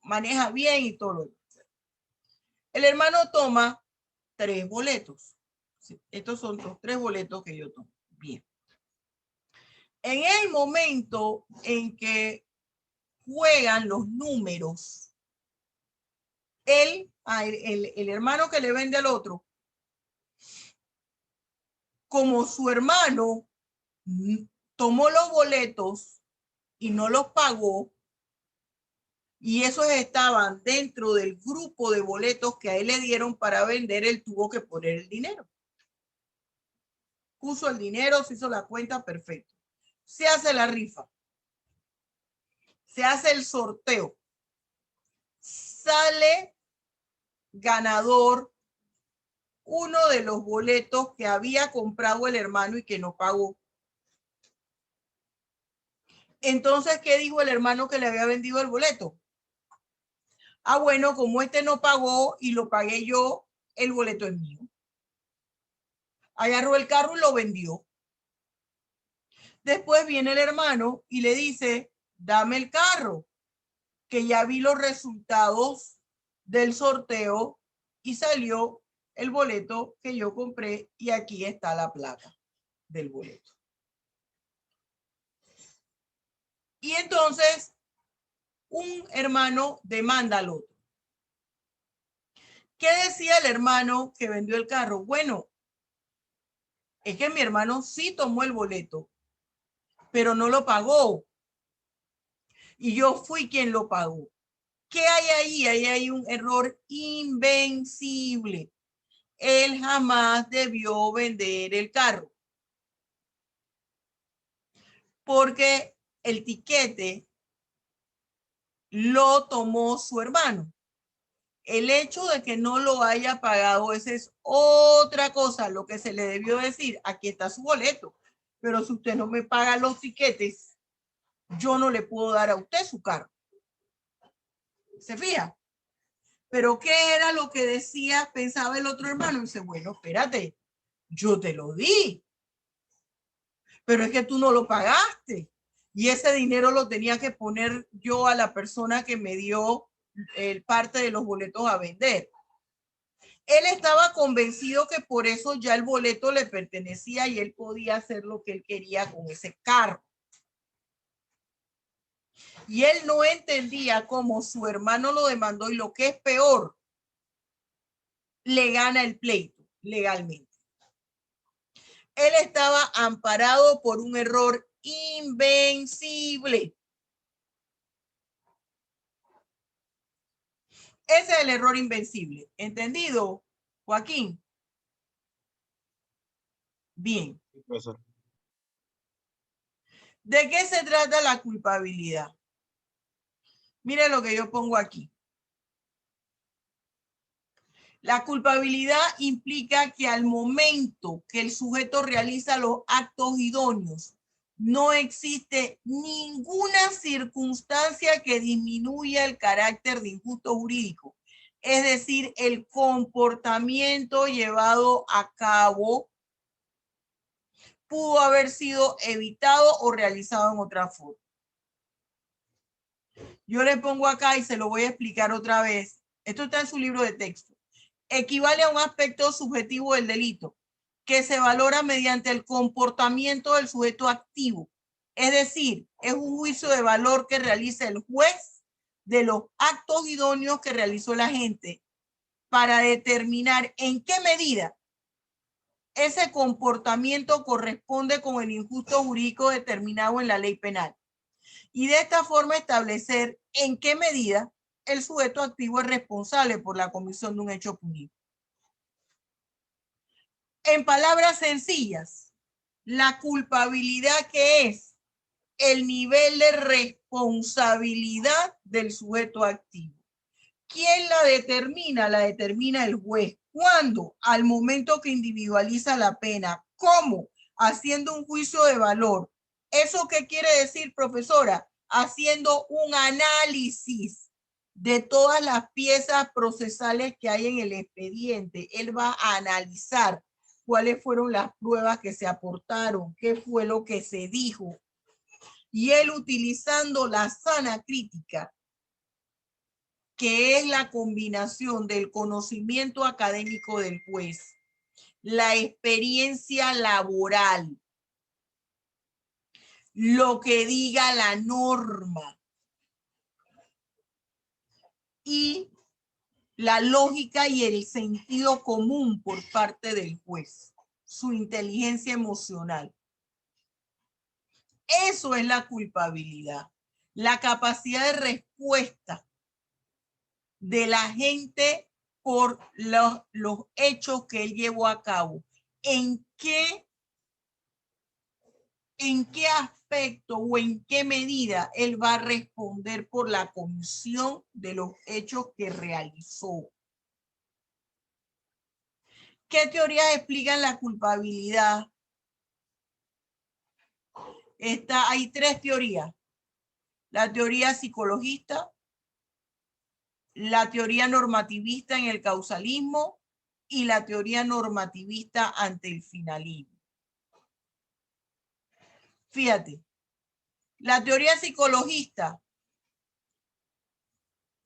maneja bien y todo. El hermano toma 3 boletos. Estos son los 3 boletos que yo tomo. Bien. En el momento en que juegan los números, el hermano que le vende al otro, como su hermano tomó los boletos y no los pagó, y esos estaban dentro del grupo de boletos que a él le dieron para vender, él tuvo que poner el dinero. Puso el dinero, se hizo la cuenta, perfecto. Se hace la rifa. Se hace el sorteo. Sale ganador uno de los boletos que había comprado el hermano y que no pagó. Entonces, ¿qué dijo el hermano que le había vendido el boleto? Ah, bueno, como este no pagó y lo pagué yo, el boleto es mío. Agarró el carro y lo vendió. Después viene el hermano y le dice, dame el carro, que ya vi los resultados del sorteo y salió el boleto que yo compré y aquí está la placa del boleto. Y entonces un hermano demanda al otro. ¿Qué decía el hermano que vendió el carro? Bueno, es que mi hermano sí tomó el boleto, pero no lo pagó. Y yo fui quien lo pagó. ¿Qué hay ahí? Ahí hay un error invencible. Él jamás debió vender el carro. Porque el tiquete lo tomó su hermano. El hecho de que no lo haya pagado, esa es otra cosa. Lo que se le debió decir, aquí está su boleto, pero si usted no me paga los tiquetes, yo no le puedo dar a usted su carro. ¿Se fija? Pero ¿qué era lo que decía, pensaba el otro hermano? Y dice, bueno, espérate, yo te lo di, pero es que tú no lo pagaste. Y ese dinero lo tenía que poner yo a la persona que me dio parte de los boletos a vender. Él estaba convencido que por eso ya el boleto le pertenecía y él podía hacer lo que él quería con ese carro. Y él no entendía cómo su hermano lo demandó y lo que es peor, le gana el pleito legalmente. Él estaba amparado por un error invencible. Ese es el error invencible. ¿Entendido, Joaquín? Bien. Sí, profesor. ¿De qué se trata la culpabilidad? Mire lo que yo pongo aquí. La culpabilidad implica que al momento que el sujeto realiza los actos idóneos, no existe ninguna circunstancia que disminuya el carácter de injusto jurídico. Es decir, el comportamiento llevado a cabo pudo haber sido evitado o realizado en otra forma. Yo le pongo acá y se lo voy a explicar otra vez. Esto está en su libro de texto. Equivale a un aspecto subjetivo del delito que se valora mediante el comportamiento del sujeto activo. Es decir, es un juicio de valor que realiza el juez de los actos idóneos que realizó el agente para determinar en qué medida ese comportamiento corresponde con el injusto jurídico determinado en la ley penal. Y de esta forma establecer en qué medida el sujeto activo es responsable por la comisión de un hecho punible. En palabras sencillas, la culpabilidad, ¿qué es? El nivel de responsabilidad del sujeto activo. ¿Quién la determina? La determina el juez. ¿Cuándo? Al momento que individualiza la pena. ¿Cómo? Haciendo un juicio de valor. ¿Eso qué quiere decir, profesora? Haciendo un análisis de todas las piezas procesales que hay en el expediente. Él va a analizar cuáles fueron las pruebas que se aportaron, qué fue lo que se dijo. Y él, utilizando la sana crítica, que es la combinación del conocimiento académico del juez, la experiencia laboral, lo que diga la norma y la lógica y el sentido común por parte del juez, su inteligencia emocional. Eso es la culpabilidad, la capacidad de respuesta de la gente por los hechos que él llevó a cabo. ¿En qué aspecto o en qué medida él va a responder por la comisión de los hechos que realizó? ¿Qué teorías explican la culpabilidad? Hay tres teorías. La teoría psicologista, la teoría normativista en el causalismo y la teoría normativista ante el finalismo. Fíjate, la teoría psicologista,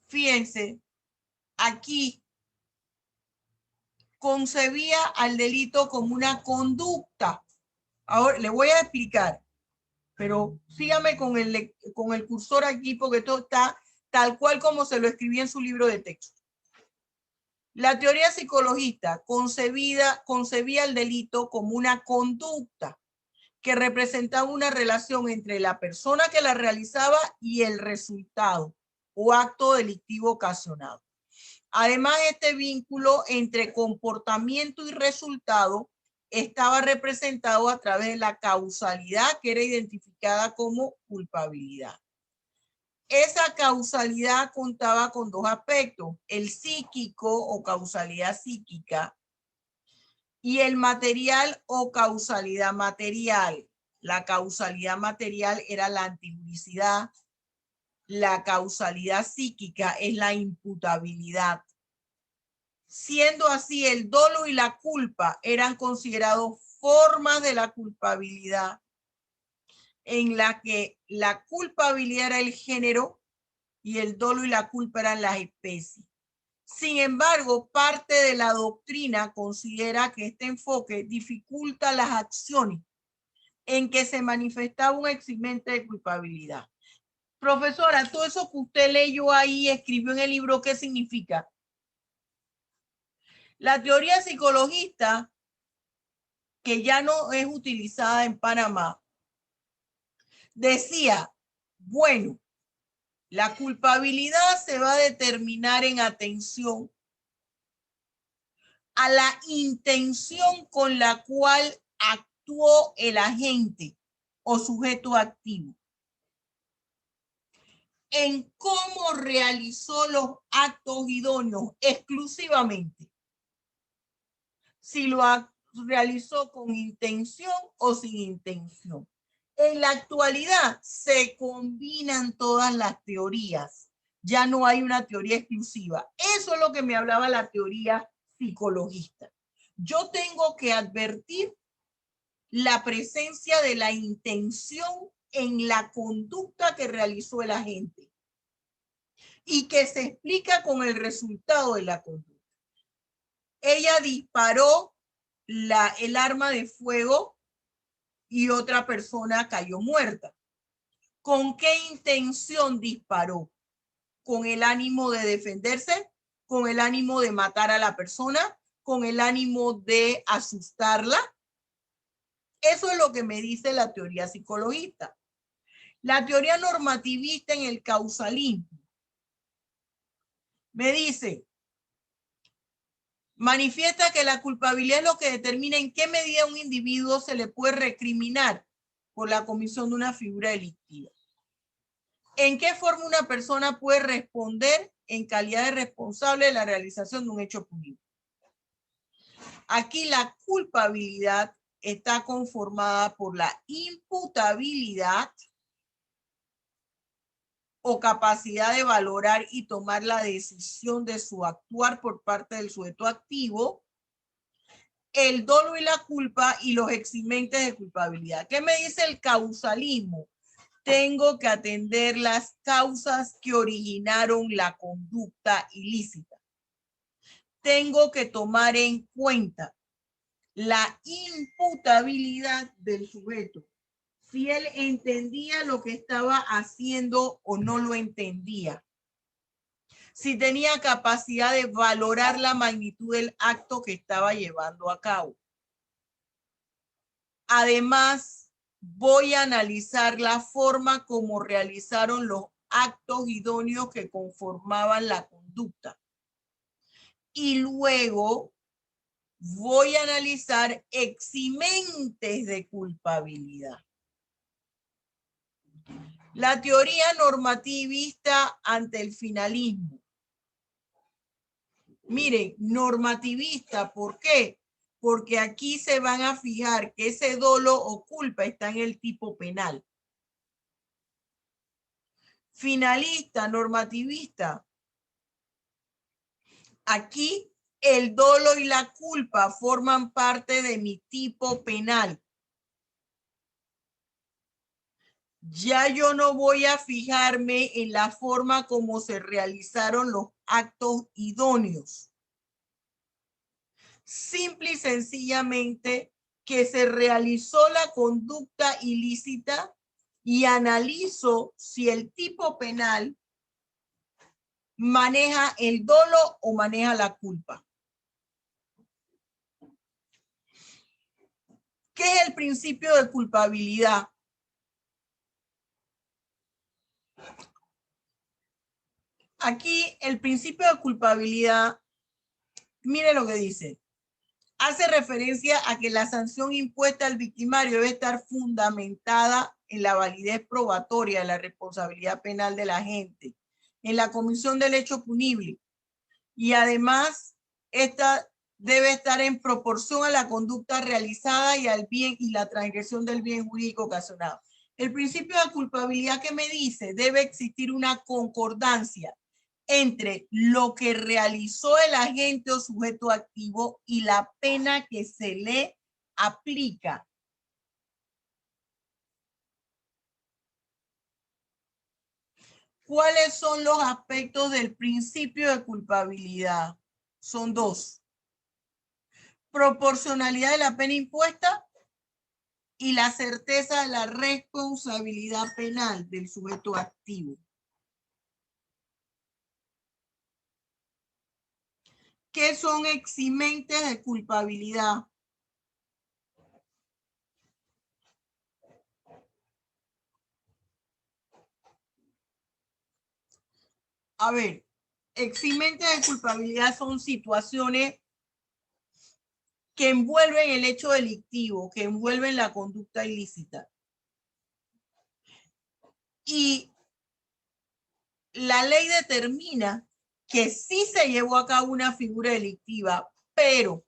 fíjense, aquí concebía al delito como una conducta. Ahora le voy a explicar, pero sígame con el cursor aquí porque todo está tal cual como se lo escribí en su libro de texto. La teoría psicologista concebía el delito como una conducta que representaba una relación entre la persona que la realizaba y el resultado o acto delictivo ocasionado. Además, este vínculo entre comportamiento y resultado estaba representado a través de la causalidad que era identificada como culpabilidad. Esa causalidad contaba con dos aspectos, el psíquico o causalidad psíquica y el material o causalidad material. La causalidad material era la antijuricidad, la causalidad psíquica es la imputabilidad. Siendo así, el dolo y la culpa eran considerados formas de la culpabilidad en la que la culpabilidad era el género y el dolo y la culpa eran las especies. Sin embargo, parte de la doctrina considera que este enfoque dificulta las acciones en que se manifestaba un eximente de culpabilidad. Profesora, todo eso que usted leyó ahí, escribió en el libro, ¿qué significa? La teoría psicologista, que ya no es utilizada en Panamá, decía, bueno, la culpabilidad se va a determinar en atención a la intención con la cual actuó el agente o sujeto activo, en cómo realizó los actos idóneos exclusivamente, si lo realizó con intención o sin intención. En la actualidad se combinan todas las teorías, ya no hay una teoría exclusiva. Eso es lo que me hablaba la teoría psicologista. Yo tengo que advertir la presencia de la intención en la conducta que realizó el agente y que se explica con el resultado de la conducta. Ella disparó el arma de fuego y otra persona cayó muerta. ¿Con qué intención disparó? ¿Con el ánimo de defenderse? ¿Con el ánimo de matar a la persona? ¿Con el ánimo de asustarla? Eso es lo que me dice la teoría psicologista. La teoría normativista en el causalismo me dice, manifiesta que la culpabilidad es lo que determina en qué medida a un individuo se le puede recriminar por la comisión de una figura delictiva. ¿En qué forma una persona puede responder en calidad de responsable de la realización de un hecho punible? Aquí la culpabilidad está conformada por la imputabilidad o capacidad de valorar y tomar la decisión de su actuar por parte del sujeto activo, el dolo y la culpa y los eximentes de culpabilidad. ¿Qué me dice el causalismo? Tengo que atender las causas que originaron la conducta ilícita. Tengo que tomar en cuenta la imputabilidad del sujeto. Si él entendía lo que estaba haciendo o no lo entendía. Si tenía capacidad de valorar la magnitud del acto que estaba llevando a cabo. Además, voy a analizar la forma como realizaron los actos idóneos que conformaban la conducta. Y luego voy a analizar eximentes de culpabilidad. La teoría normativista ante el finalismo. Miren, normativista, ¿por qué? Porque aquí se van a fijar que ese dolo o culpa está en el tipo penal. Finalista, normativista. Aquí el dolo y la culpa forman parte de mi tipo penal. Ya yo no voy a fijarme en la forma como se realizaron los actos idóneos. Simple y sencillamente que se realizó la conducta ilícita y analizo si el tipo penal maneja el dolo o maneja la culpa. ¿Qué es el principio de culpabilidad? Aquí el principio de culpabilidad, mire lo que dice. Hace referencia a que la sanción impuesta al victimario debe estar fundamentada en la validez probatoria de la responsabilidad penal del agente, en la comisión del hecho punible. Y además, esta debe estar en proporción a la conducta realizada y al bien y la transgresión del bien jurídico ocasionado. El principio de culpabilidad que me dice, debe existir una concordancia entre lo que realizó el agente o sujeto activo y la pena que se le aplica. ¿Cuáles son los aspectos del principio de culpabilidad? Son dos. Proporcionalidad de la pena impuesta y la certeza de la responsabilidad penal del sujeto activo. ¿Qué son eximentes de culpabilidad? A ver, eximentes de culpabilidad son situaciones que envuelven el hecho delictivo, que envuelven la conducta ilícita. Y la ley determina que sí se llevó a cabo una figura delictiva, pero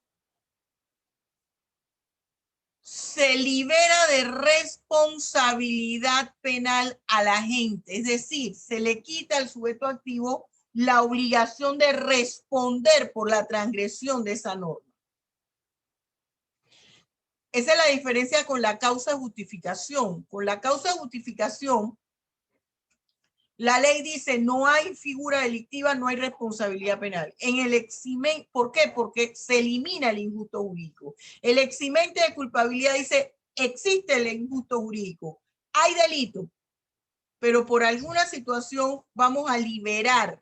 se libera de responsabilidad penal a la gente. Es decir, se le quita al sujeto activo la obligación de responder por la transgresión de esa norma. Esa es la diferencia con la causa de justificación. Con la causa de justificación, la ley dice no hay figura delictiva, no hay responsabilidad penal. En el eximente, ¿por qué? Porque se elimina el injusto jurídico. El eximente de culpabilidad dice existe el injusto jurídico, hay delito, pero por alguna situación vamos a liberar.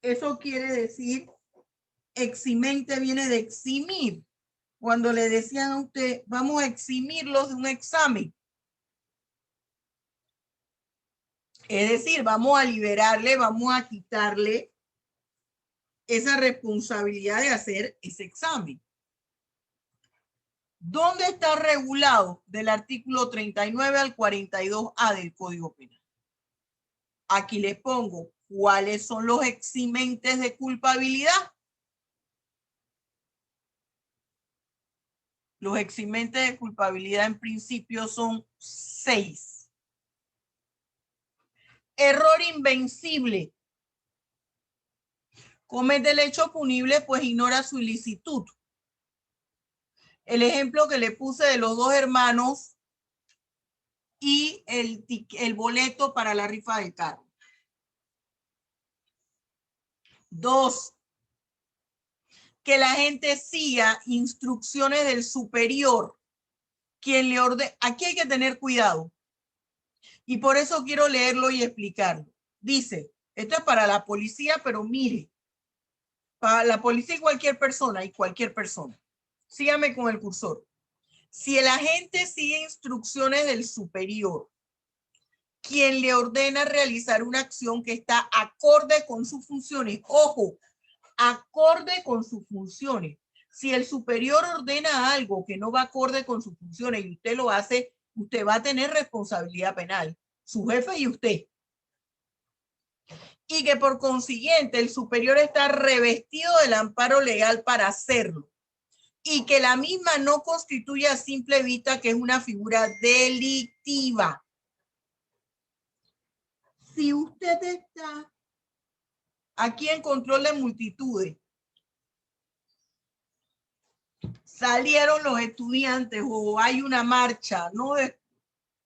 Eso quiere decir, eximente viene de eximir. Cuando le decían a usted, vamos a eximirlos de un examen. Es decir, vamos a liberarle, vamos a quitarle esa responsabilidad de hacer ese examen. ¿Dónde está regulado? Del artículo 39 al 42A del Código Penal. Aquí les pongo cuáles son los eximentes de culpabilidad. Los eximentes de culpabilidad en principio son 6. Error invencible. Comete el hecho punible, pues ignora su ilicitud. El ejemplo que le puse de los dos hermanos y el boleto para la rifa del carro. 2. Que la gente siga instrucciones del superior. Quien le ordene. Aquí hay que tener cuidado. Y por eso quiero leerlo y explicarlo. Dice, esto es para la policía, pero mire, para la policía y cualquier persona, Sígame con el cursor. Si el agente sigue instrucciones del superior, quien le ordena realizar una acción que está acorde con sus funciones, ojo, acorde con sus funciones. Si el superior ordena algo que no va acorde con sus funciones y usted lo hace, usted va a tener responsabilidad penal, su jefe y usted. Y que por consiguiente el superior está revestido del amparo legal para hacerlo. Y que la misma no constituye a simple vista que es una figura delictiva. Si usted está aquí en control de multitudes, salieron los estudiantes o hay una marcha, ¿no?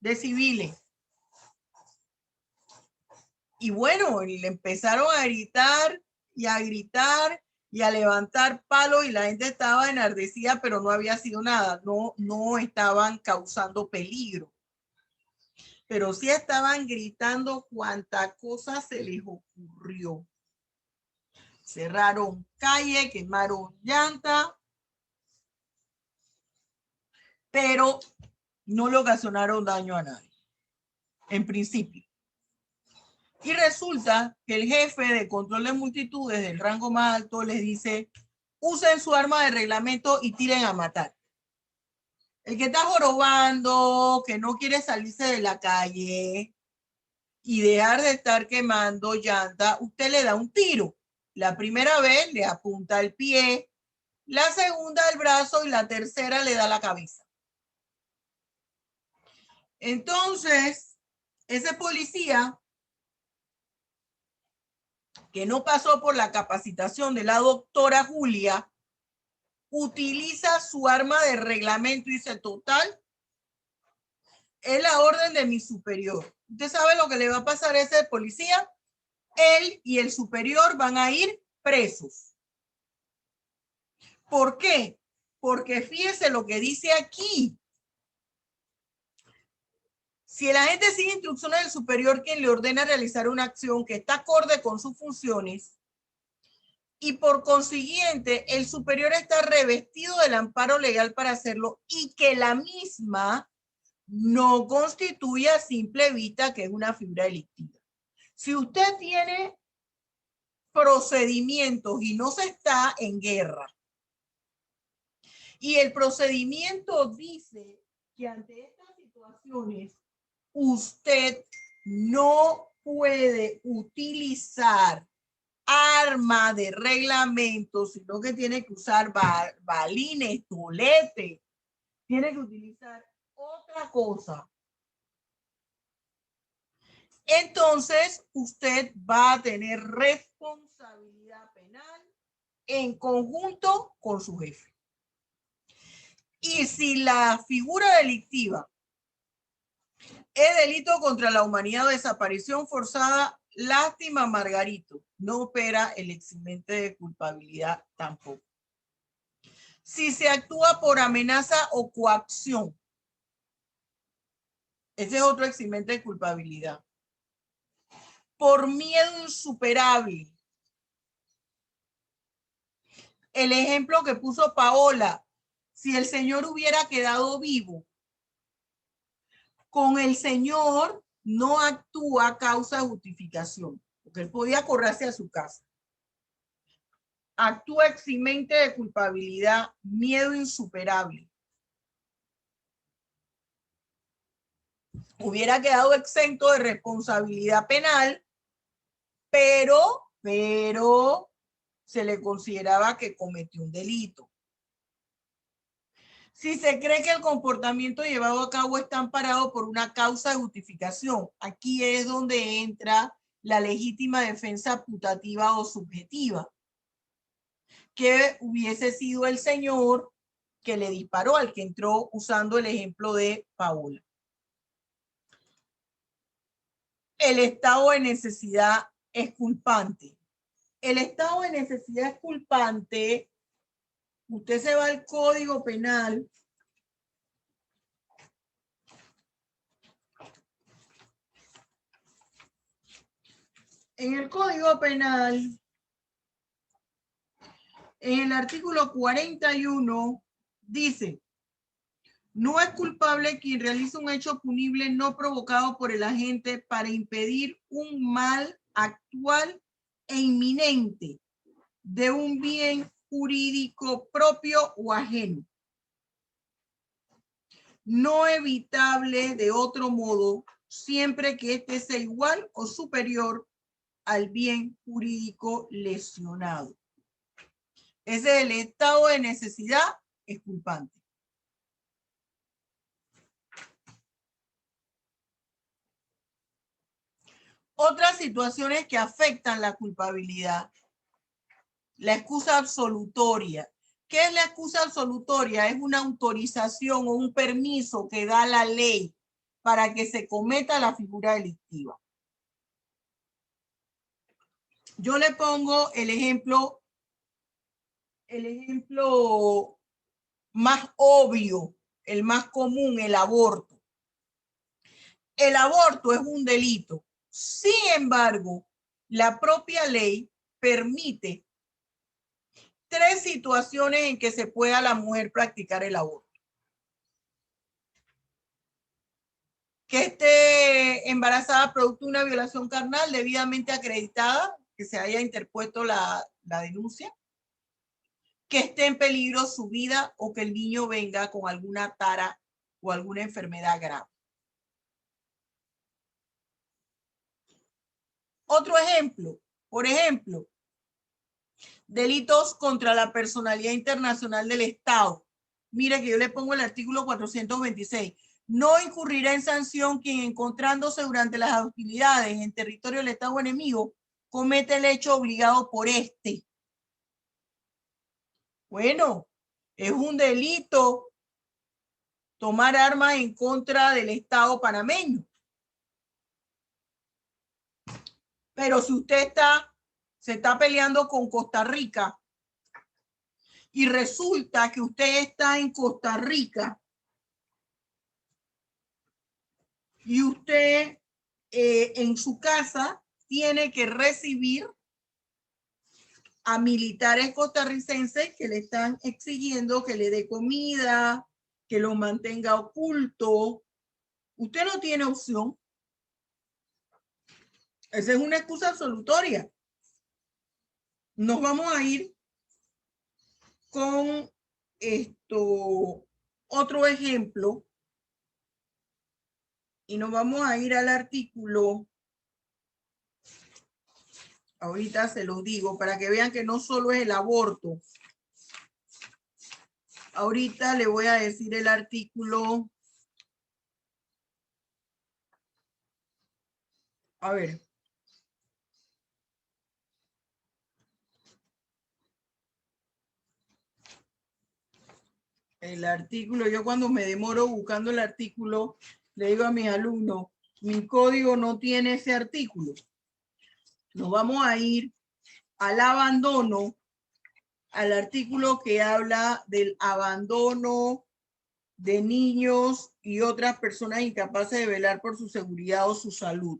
de civiles. Y bueno, le empezaron a gritar y a gritar y a levantar palos y la gente estaba enardecida, pero no había sido nada. No estaban causando peligro. Pero sí estaban gritando cuánta cosa se les ocurrió. Cerraron calle, quemaron llanta, pero no le ocasionaron daño a nadie, en principio. Y resulta que el jefe de control de multitudes del rango más alto les dice, usen su arma de reglamento y tiren a matar. El que está jorobando, que no quiere salirse de la calle y dejar de estar quemando llanta, usted le da un tiro. La primera vez le apunta el pie, la segunda el brazo y la tercera le da la cabeza. Entonces, ese policía que no pasó por la capacitación de la doctora Julia, utiliza su arma de reglamento y dice, total, es la orden de mi superior. ¿Usted sabe lo que le va a pasar a ese policía? Él y el superior van a ir presos. ¿Por qué? Porque fíjese lo que dice aquí. Si el agente sigue instrucciones del superior quien le ordena realizar una acción que está acorde con sus funciones y por consiguiente el superior está revestido del amparo legal para hacerlo y que la misma no constituye a simple vista que es una figura delictiva. Si usted tiene procedimientos y no se está en guerra y el procedimiento dice que ante estas situaciones usted no puede utilizar arma de reglamento, sino que tiene que usar balines, toletes, tiene que utilizar otra cosa. Entonces, usted va a tener responsabilidad penal en conjunto con su jefe. Y si la figura delictiva es delito contra la humanidad o desaparición forzada, lástima, Margarito, no opera el eximente de culpabilidad tampoco. Si se actúa por amenaza o coacción, ese es otro eximente de culpabilidad. Por miedo insuperable. El ejemplo que puso Paola, si el señor hubiera quedado vivo, con el señor no actúa causa de justificación, porque él podía correrse a su casa. Actúa eximente de culpabilidad, miedo insuperable. Hubiera quedado exento de responsabilidad penal, pero se le consideraba que cometió un delito. Si se cree que el comportamiento llevado a cabo está amparado por una causa de justificación, aquí es donde entra la legítima defensa putativa o subjetiva, que hubiese sido el señor que le disparó, al que entró usando el ejemplo de Paola. El estado de necesidad es culpante. El estado de necesidad es culpante. Usted se va al Código Penal. En el Código Penal, en el artículo 41, dice: no es culpable quien realiza un hecho punible no provocado por el agente para impedir un mal actual e inminente de un bien jurídico propio o ajeno, no evitable de otro modo, siempre que éste sea igual o superior al bien jurídico lesionado. Ese es el estado de necesidad, es culpante. Otras situaciones que afectan la culpabilidad. La excusa absolutoria. ¿Qué es la excusa absolutoria? Es una autorización o un permiso que da la ley para que se cometa la figura delictiva. Yo le pongo el ejemplo más obvio, el más común, el aborto. El aborto es un delito. Sin embargo, la propia ley permite 3 situaciones en que se pueda la mujer practicar el aborto. Que esté embarazada producto de una violación carnal debidamente acreditada, que se haya interpuesto la denuncia, que esté en peligro su vida o que el niño venga con alguna tara o alguna enfermedad grave. Otro ejemplo, por ejemplo, delitos contra la personalidad internacional del Estado. Mira que yo le pongo el artículo 426. No incurrirá en sanción quien, encontrándose durante las hostilidades en territorio del Estado enemigo, comete el hecho obligado por este. Bueno, es un delito tomar armas en contra del Estado panameño. Pero si usted se está peleando con Costa Rica y resulta que usted está en Costa Rica y usted en su casa tiene que recibir a militares costarricenses que le están exigiendo que le dé comida, que lo mantenga oculto. Usted no tiene opción. Esa es una excusa absolutoria. Nos vamos a ir con otro ejemplo y nos vamos a ir al artículo. Ahorita se los digo para que vean que no solo es el aborto. Ahorita le voy a decir el artículo. A ver. El artículo, yo cuando me demoro buscando el artículo, le digo a mis alumnos, mi código no tiene ese artículo. Nos vamos a ir al abandono, al artículo que habla del abandono de niños y otras personas incapaces de velar por su seguridad o su salud.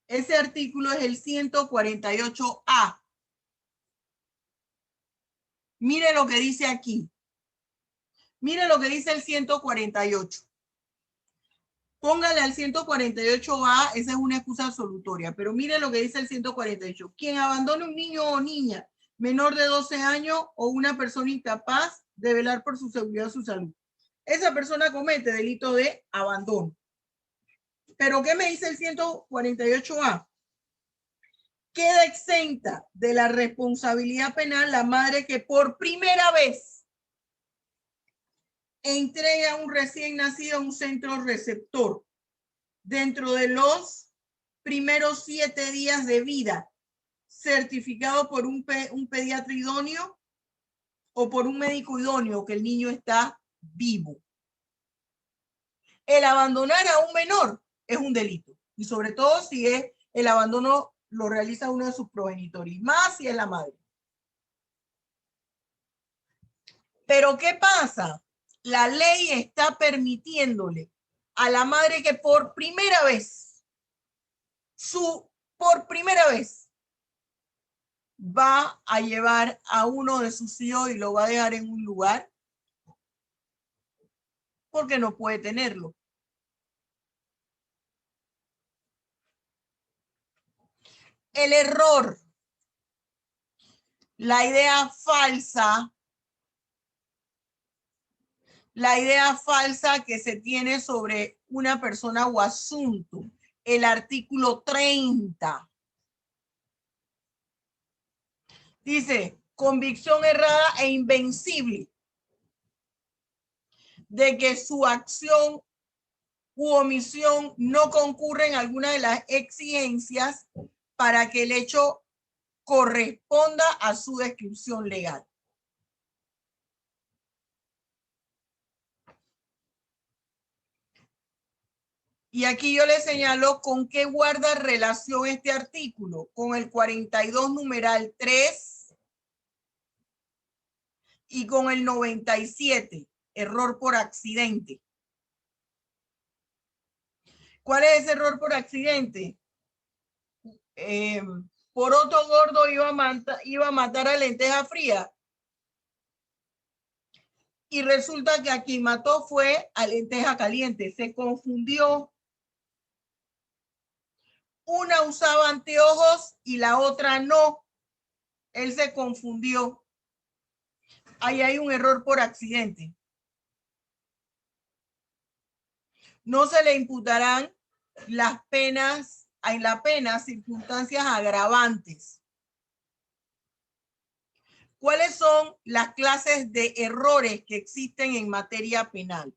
Ese artículo es el 148A. Mire lo que dice aquí. Mire lo que dice el 148. Póngale al 148A, esa es una excusa absolutoria, pero mire lo que dice el 148. Quien abandone un niño o niña menor de 12 años o una persona incapaz de velar por su seguridad o su salud. Esa persona comete delito de abandono. ¿Pero qué me dice el 148A? Queda exenta de la responsabilidad penal la madre que por primera vez entrega a un recién nacido a un centro receptor dentro de los primeros 7 días de vida, certificado por un pediatra idóneo o por un médico idóneo que el niño está vivo. El abandonar a un menor es un delito, y sobre todo si es el abandono lo realiza uno de sus progenitores, más si es la madre. Pero ¿qué pasa? La ley está permitiéndole a la madre que por primera vez, va a llevar a uno de sus hijos y lo va a dejar en un lugar porque no puede tenerlo. El error, la idea falsa que se tiene sobre una persona o asunto, el artículo 30. Dice, convicción errada e invencible de que su acción u omisión no concurre en alguna de las exigencias para que el hecho corresponda a su descripción legal. Y aquí yo le señalo con qué guarda relación este artículo, con el 42 numeral 3 y con el 97, error por accidente. ¿Cuál es ese error por accidente? Poroto gordo iba a matar a lenteja fría. Y resulta que a quien mató fue a lenteja caliente. Se confundió. Una usaba anteojos y la otra no. Él se confundió. Ahí hay un error por accidente. No se le imputarán las penas, en la pena, circunstancias agravantes. ¿Cuáles son las clases de errores que existen en materia penal?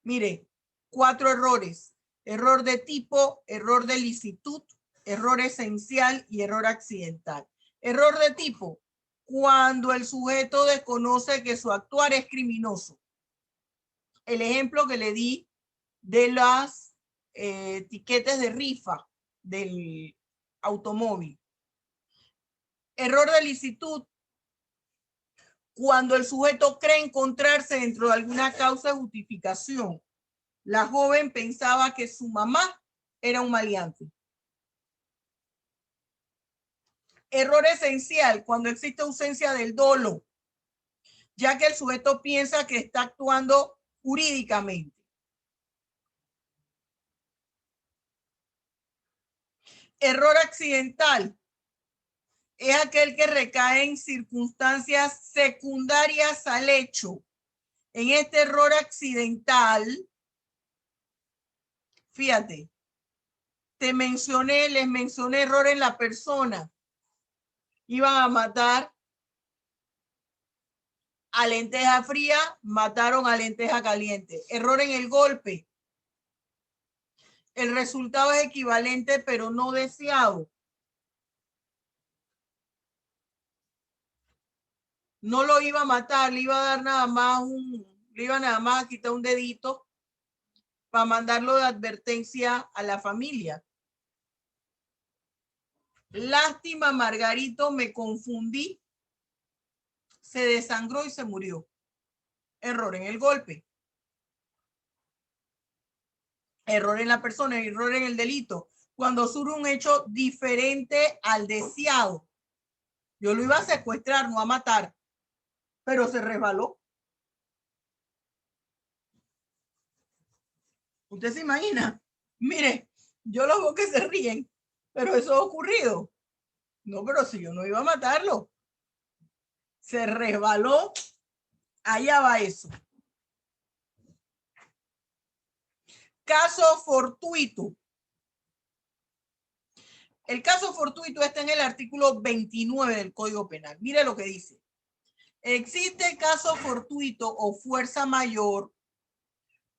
Mire, 4 errores. Error de tipo, error de licitud, error esencial y error accidental. Error de tipo, cuando el sujeto desconoce que su actuar es criminoso. El ejemplo que le di de las tiquetes de rifa del automóvil. Error de licitud. Cuando el sujeto cree encontrarse dentro de alguna causa de justificación. La joven pensaba que su mamá era un maleante. Error esencial, cuando existe ausencia del dolo, ya que el sujeto piensa que está actuando jurídicamente. Error accidental es aquel que recae en circunstancias secundarias al hecho. En este error accidental, fíjate, les mencioné error en la persona. Iban a matar a lenteja fría, mataron a lenteja caliente. Error en el golpe. El resultado es equivalente, pero no deseado. No lo iba a matar, le iba a dar nada más le iba nada más a quitar un dedito para mandarlo de advertencia a la familia. Lástima, Margarito, me confundí. Se desangró y se murió. Error en el golpe. Error en la persona, error en el delito. Cuando surge un hecho diferente al deseado. Yo lo iba a secuestrar, no a matar, pero se resbaló. ¿Usted se imagina? Mire, yo los veo que se ríen, pero eso ha ocurrido. No, pero si yo no iba a matarlo. Se resbaló, allá va eso. Caso fortuito. El caso fortuito está en el artículo 29 del Código Penal. Mire lo que dice. Existe caso fortuito o fuerza mayor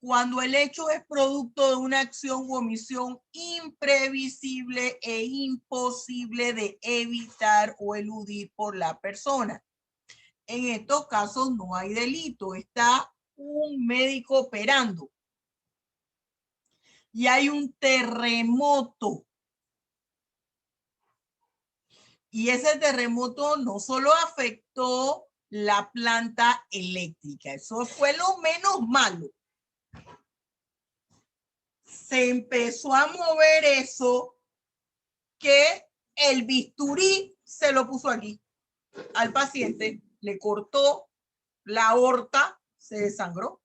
cuando el hecho es producto de una acción u omisión imprevisible e imposible de evitar o eludir por la persona. En estos casos no hay delito, está un médico operando y hay un terremoto. Y ese terremoto no solo afectó la planta eléctrica, eso fue lo menos malo. Se empezó a mover eso que el bisturí se lo puso aquí al paciente, le cortó la aorta, se desangró.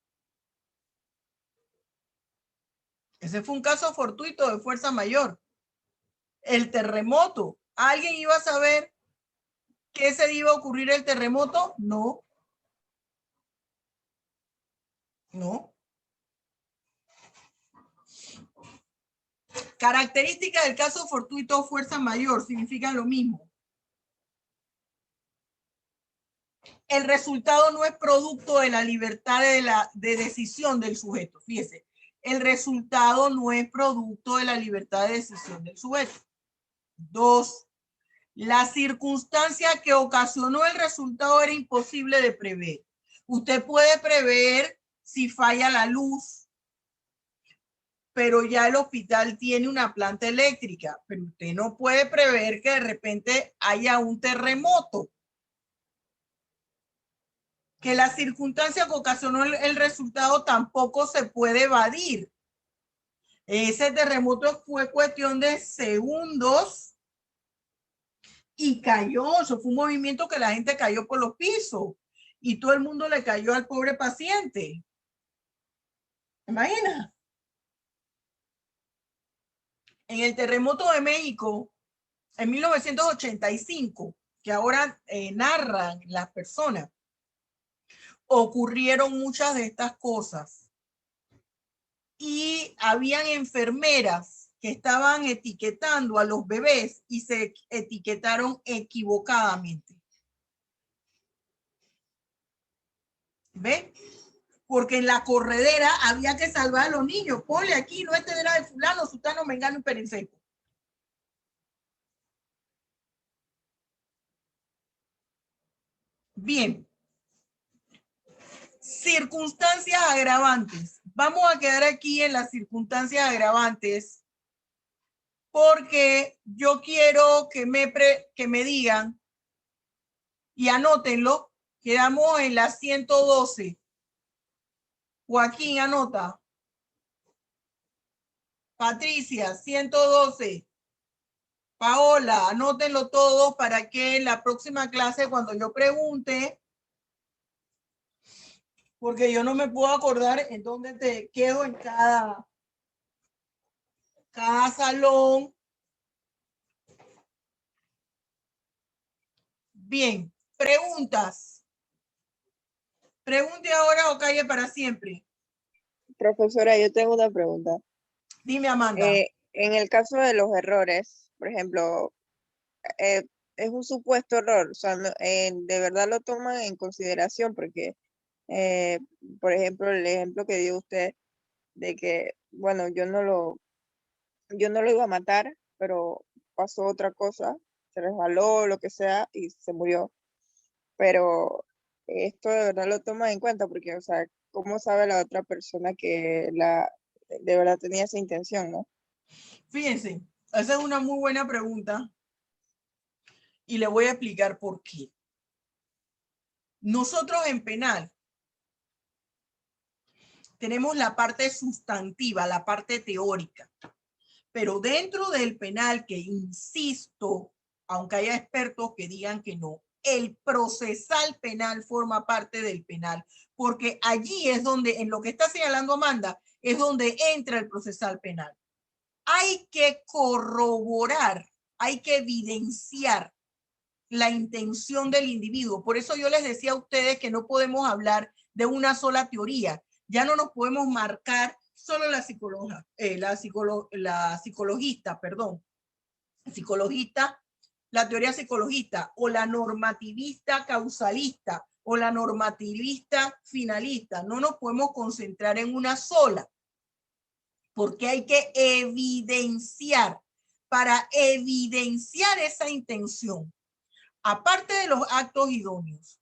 Ese fue un caso fortuito de fuerza mayor. El terremoto, ¿alguien iba a saber que se iba a ocurrir el terremoto? No. No. Características del caso fortuito o fuerza mayor significan lo mismo. El resultado no es producto de la libertad de decisión del sujeto. Fíjese, el resultado no es producto de la libertad de decisión del sujeto. 2. La circunstancia que ocasionó el resultado era imposible de prever. Usted puede prever si falla la luz, pero ya el hospital tiene una planta eléctrica, pero usted no puede prever que de repente haya un terremoto. Que la circunstancia que ocasionó el resultado tampoco se puede evadir. Ese terremoto fue cuestión de segundos y cayó. Eso fue un movimiento que la gente cayó por los pisos y todo el mundo le cayó al pobre paciente. Imagina. En el terremoto de México, en 1985, que ahora narran las personas, ocurrieron muchas de estas cosas. Y habían enfermeras que estaban etiquetando a los bebés y se etiquetaron equivocadamente. ¿Ve? Porque en la corredera había que salvar a los niños. Ponle aquí, no este era de fulano, sutano, mengano y perenceco. Bien. Circunstancias agravantes. vamos a quedar aquí en las circunstancias agravantes porque yo quiero que me digan y anótenlo. Quedamos en la 112. Joaquín, anota. Patricia, 112. Paola, anótenlo todos para que en la próxima clase, cuando yo pregunte, porque yo no me puedo acordar en dónde te quedo en cada salón. Bien, preguntas. Pregunte ahora o calle para siempre. Profesora, yo tengo una pregunta. Dime, Amanda. En el caso de los errores, por ejemplo, es un supuesto error, o sea, de verdad lo toman en consideración porque, por ejemplo, el ejemplo que dio usted de que, bueno, yo no lo iba a matar, pero pasó otra cosa, se resbaló, lo que sea, y se murió. Pero esto de verdad lo toman en cuenta porque, o sea, ¿cómo sabe la otra persona que de verdad tenía esa intención, no? Fíjense, esa es una muy buena pregunta y le voy a explicar por qué. Nosotros en penal tenemos la parte sustantiva, la parte teórica, pero dentro del penal, que insisto, aunque haya expertos que digan que no, el procesal penal forma parte del penal, porque allí es donde, en lo que está señalando Amanda, es donde entra el procesal penal. Hay que corroborar, hay que evidenciar la intención del individuo. Por eso yo les decía a ustedes que no podemos hablar de una sola teoría. Ya no nos podemos marcar solo la psicologista, la teoría psicologista o la normativista causalista o la normativista finalista. No nos podemos concentrar en una sola, porque hay que evidenciar, para evidenciar esa intención. Aparte de los actos idóneos,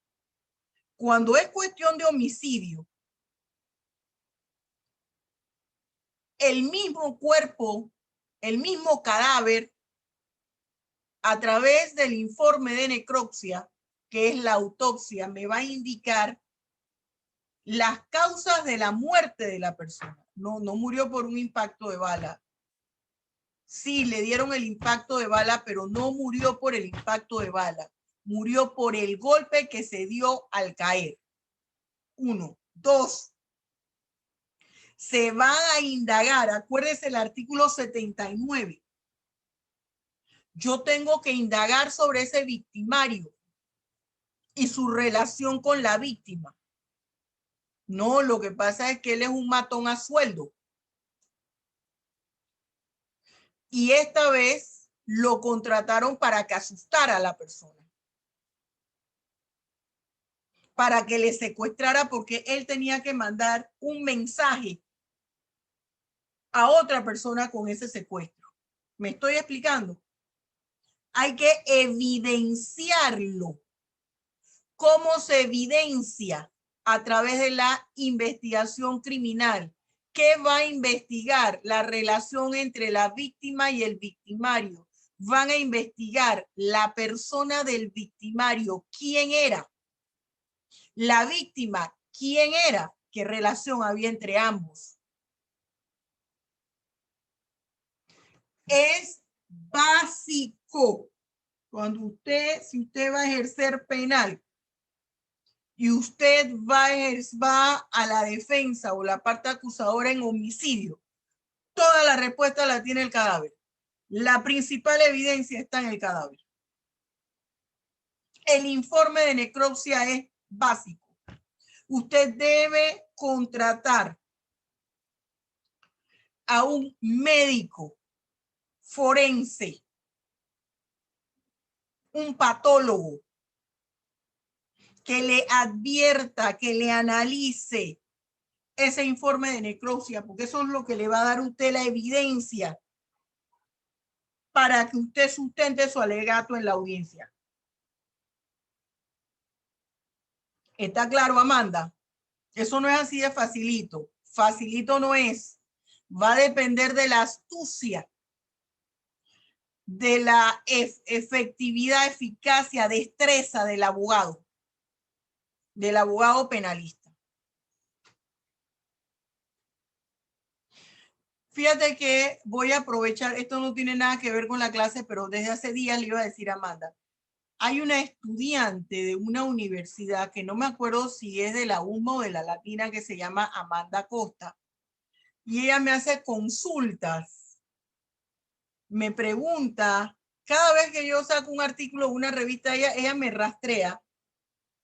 cuando es cuestión de homicidio, el mismo cuerpo, el mismo cadáver, a través del informe de necropsia, que es la autopsia, me va a indicar las causas de la muerte de la persona. No murió por un impacto de bala. Sí, le dieron el impacto de bala, pero no murió por el impacto de bala. Murió por el golpe que se dio al caer. 1. 2. Se va a indagar, acuérdese el artículo 79. Yo tengo que indagar sobre ese victimario y su relación con la víctima. No, lo que pasa es que él es un matón a sueldo. Y esta vez lo contrataron para que asustara a la persona. Para que le secuestrara, porque él tenía que mandar un mensaje a otra persona con ese secuestro. ¿Me estoy explicando? Hay que evidenciarlo. ¿Cómo se evidencia? A través de la investigación criminal. ¿Qué va a investigar? La relación entre la víctima y el victimario. Van a investigar la persona del victimario. ¿Quién era? La víctima. ¿Quién era? ¿Qué relación había entre ambos? Es básico. Si usted va a ejercer penal y usted va a la defensa o la parte acusadora en homicidio, toda la respuesta la tiene el cadáver. La principal evidencia está en el cadáver. El informe de necropsia es básico. Usted debe contratar a un médico forense, un patólogo, que le advierta, que le analice ese informe de necropsia, porque eso es lo que le va a dar a usted la evidencia para que usted sustente su alegato en la audiencia. ¿Está claro, Amanda? Eso no es así de facilito. facilito no es. Va a depender de la astucia, de la efectividad, eficacia, destreza del abogado penalista. Fíjate que voy a aprovechar, esto no tiene nada que ver con la clase, pero desde hace días le iba a decir a Amanda. Hay una estudiante de una universidad que no me acuerdo si es de la UMA o de la Latina, que se llama Amanda Costa. Y ella me hace consultas. Me pregunta, cada vez que yo saco un artículo o una revista, ella me rastrea.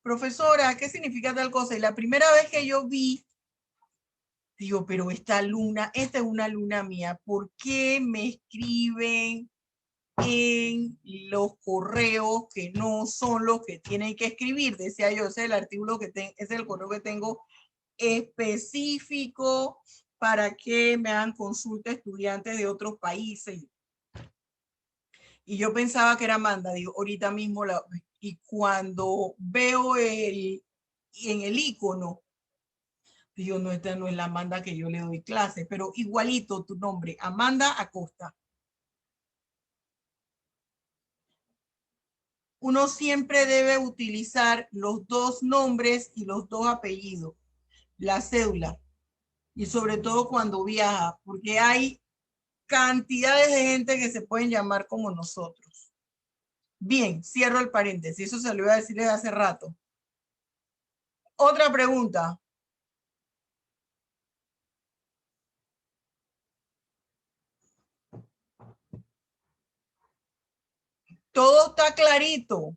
Profesora, ¿qué significa tal cosa? Y la primera vez que yo vi, digo, pero esta es una alumna mía. ¿Por qué me escriben en los correos que no son los que tienen que escribir? Decía yo, ese es el artículo es el correo que tengo específico para que me hagan consulta estudiantes de otros países. Y yo pensaba que era Amanda, digo, ahorita mismo y cuando veo en el icono, digo, no, esta no es la Amanda que yo le doy clase, pero igualito tu nombre, Amanda Acosta. Uno siempre debe utilizar los dos nombres y los dos apellidos, la cédula, y sobre todo cuando viaja, porque hay cantidades de gente que se pueden llamar como nosotros. Bien, cierro el paréntesis, eso se lo iba a decir desde hace rato. Otra pregunta. Todo está clarito.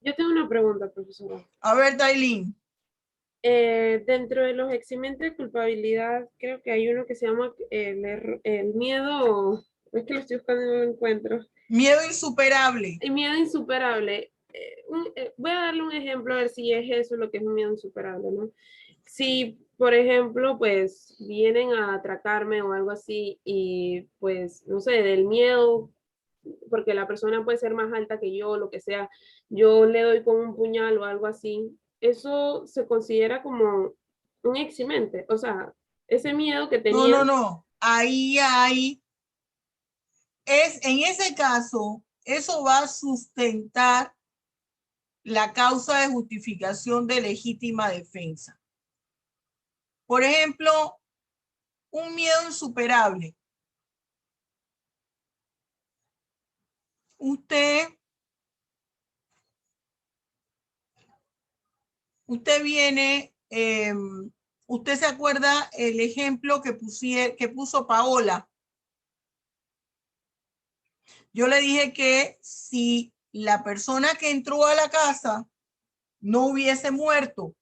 Yo tengo una pregunta, profesora. A ver, Dailin. Dentro de los eximentes de culpabilidad, creo que hay uno que se llama el miedo, es que lo estoy buscando y no lo encuentro. Miedo insuperable. El miedo insuperable. Voy a darle un ejemplo a ver si es eso lo que es un miedo insuperable, ¿no? Si, por ejemplo, pues vienen a atracarme o algo así y pues, no sé, del miedo, porque la persona puede ser más alta que yo, lo que sea, yo le doy con un puñal o algo así, eso se considera como un eximente, o sea, ese miedo que tenía. No. Ahí hay, en ese caso, eso va a sustentar la causa de justificación de legítima defensa. Por ejemplo, un miedo insuperable. Usted viene, usted se acuerda el ejemplo que puso Paola. Yo le dije que si la persona que entró a la casa no hubiese muerto,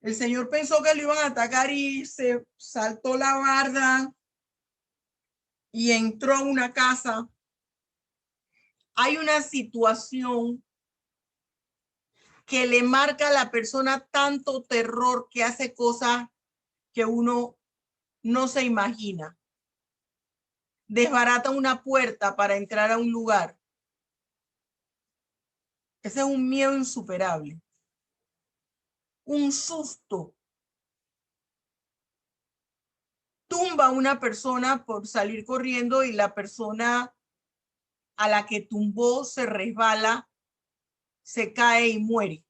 el señor pensó que lo iban a atacar y se saltó la barda y entró a una casa. Hay una situación que le marca a la persona tanto terror que hace cosas que uno no se imagina. Desbarata una puerta para entrar a un lugar. Ese es un miedo insuperable. Un susto. Tumba a una persona por salir corriendo y la persona a la que tumbó se resbala, se cae y muere.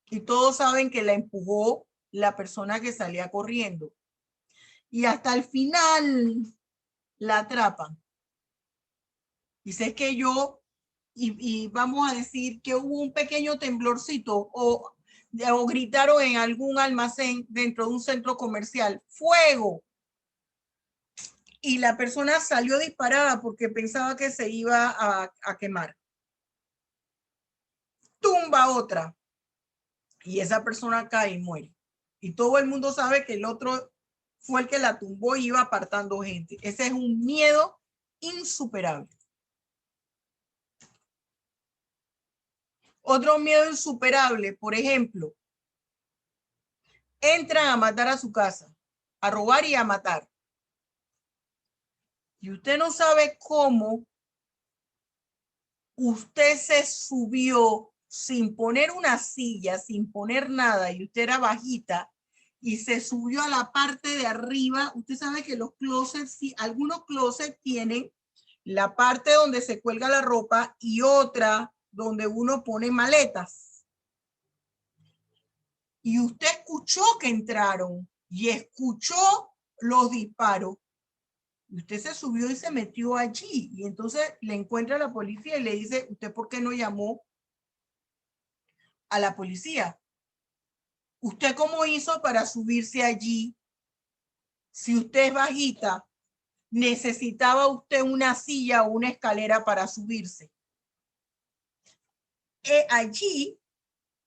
Y todos saben que la empujó la persona que salía corriendo. Y hasta el final la atrapan. Dice es que yo, y vamos a decir que hubo un pequeño temblorcito o gritaron en algún almacén dentro de un centro comercial, ¡fuego! Y la persona salió disparada porque pensaba que se iba a quemar. Tumba otra. Y esa persona cae y muere. Y todo el mundo sabe que el otro fue el que la tumbó y iba apartando gente. Ese es un miedo insuperable. Otro miedo insuperable, por ejemplo, entran a matar a su casa, a robar y a matar. Y usted no sabe cómo usted se subió sin poner una silla, sin poner nada, y usted era bajita, y se subió a la parte de arriba, usted sabe que los closets, sí, algunos closets tienen la parte donde se cuelga la ropa y otra donde uno pone maletas. Y usted escuchó que entraron y escuchó los disparos. Y usted se subió y se metió allí. Y entonces le encuentra a la policía y le dice, ¿usted por qué no llamó a la policía? ¿Usted cómo hizo para subirse allí? Si usted es bajita, necesitaba usted una silla o una escalera para subirse. Allí,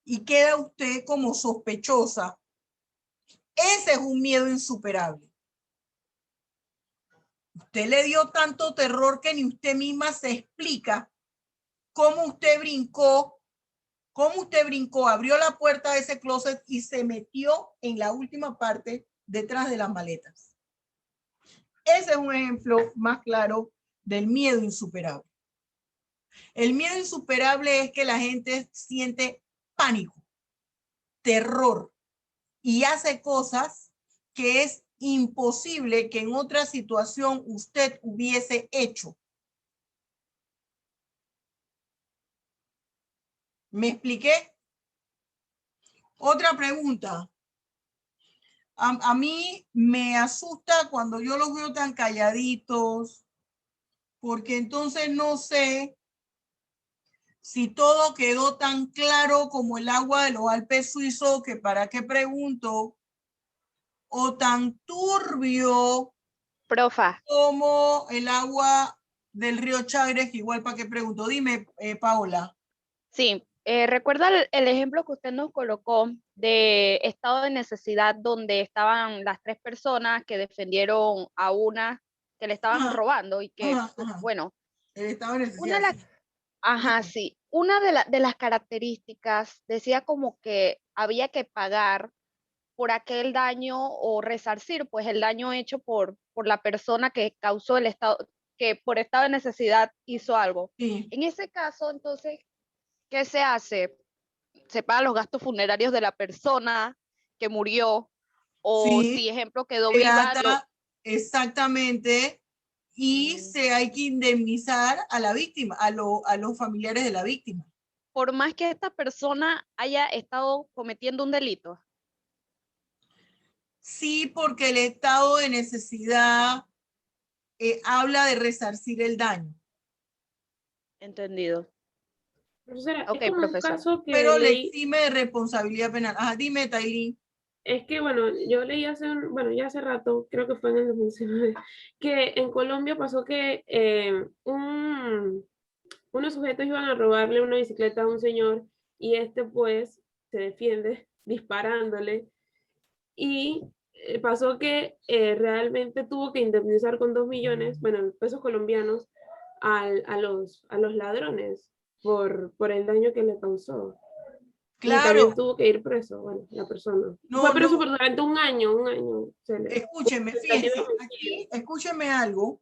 y queda usted como sospechosa. Ese es un miedo insuperable. Usted le dio tanto terror que ni usted misma se explica cómo usted brincó, abrió la puerta de ese closet y se metió en la última parte detrás de las maletas. Ese es un ejemplo más claro del miedo insuperable. El miedo insuperable es que la gente siente pánico, terror y hace cosas que es imposible que en otra situación usted hubiese hecho. ¿Me expliqué? Otra pregunta. A mí me asusta cuando yo los veo tan calladitos, porque entonces no sé si todo quedó tan claro como el agua de los Alpes suizos, que para qué pregunto, o tan turbio Profa, como el agua del río Chagres, que igual para qué pregunto. Dime, Paola. sí, recuerda el ejemplo que usted nos colocó de estado de necesidad donde estaban las 3 personas que defendieron a una que le estaban Ajá, robando y que, ajá, ajá. bueno, El estado de una necesidad. de las, ajá, sí, una de las características decía como que había que pagar por aquel daño o resarcir pues el daño hecho por la persona que causó el estado, que por estado de necesidad hizo algo. Sí, En ese caso, entonces, ¿qué se hace? Se pagan los gastos funerarios de la persona que murió, o sí. si ejemplo quedó Se viva, gasta exactamente y Mm, se hay que indemnizar a la víctima, a los familiares de la víctima. por más que esta persona haya estado cometiendo un delito. Sí, porque el estado de necesidad habla de resarcir el daño, Entendido. Profesora, es Ok, como un profesor. caso que pero le leí, exime de responsabilidad penal. Ajá, dime, Taylin. es que bueno, yo leí bueno, ya hace rato, creo que fue en el 2019, que en Colombia pasó que unos sujetos iban a robarle una bicicleta a un señor y este pues se defiende disparándole y pasó que realmente tuvo que indemnizar con 2 millones, bueno, pesos colombianos a los ladrones por el daño que le causó. Y también Claro, tuvo que ir preso, bueno, la persona. no, Fue preso por no, durante un año se le... escúcheme, tentativa fíjense, de homicidio. aquí, escúcheme algo.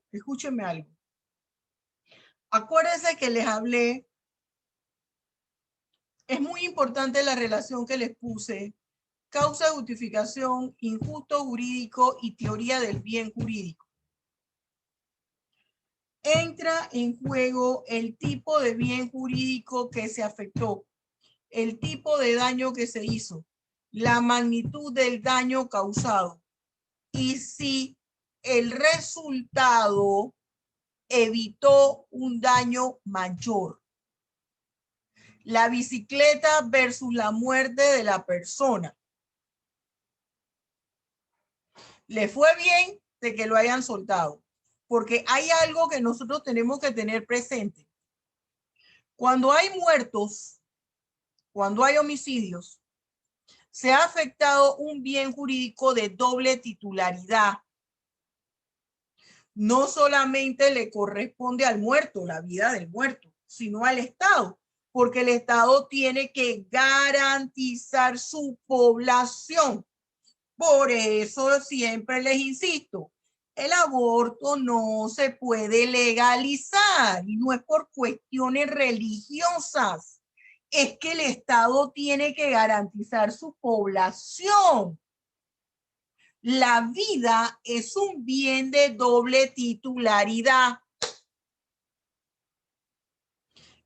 Acuérdense que les hablé, es muy importante la relación que les puse, causa de justificación, injusto jurídico y teoría del bien jurídico. Entra en juego el tipo de bien jurídico que se afectó, el tipo de daño que se hizo, la magnitud del daño causado y si el resultado evitó un daño mayor. La bicicleta versus la muerte de la persona. Le fue bien de que lo hayan soltado, porque hay algo que nosotros tenemos que tener presente. Cuando hay muertos, cuando hay homicidios, se ha afectado un bien jurídico de doble titularidad. No solamente le corresponde al muerto, la vida del muerto, sino al Estado, porque el Estado tiene que garantizar su población. Por eso siempre les insisto, el aborto no se puede legalizar y no es por cuestiones religiosas, es que el Estado tiene que garantizar su población. La vida es un bien de doble titularidad.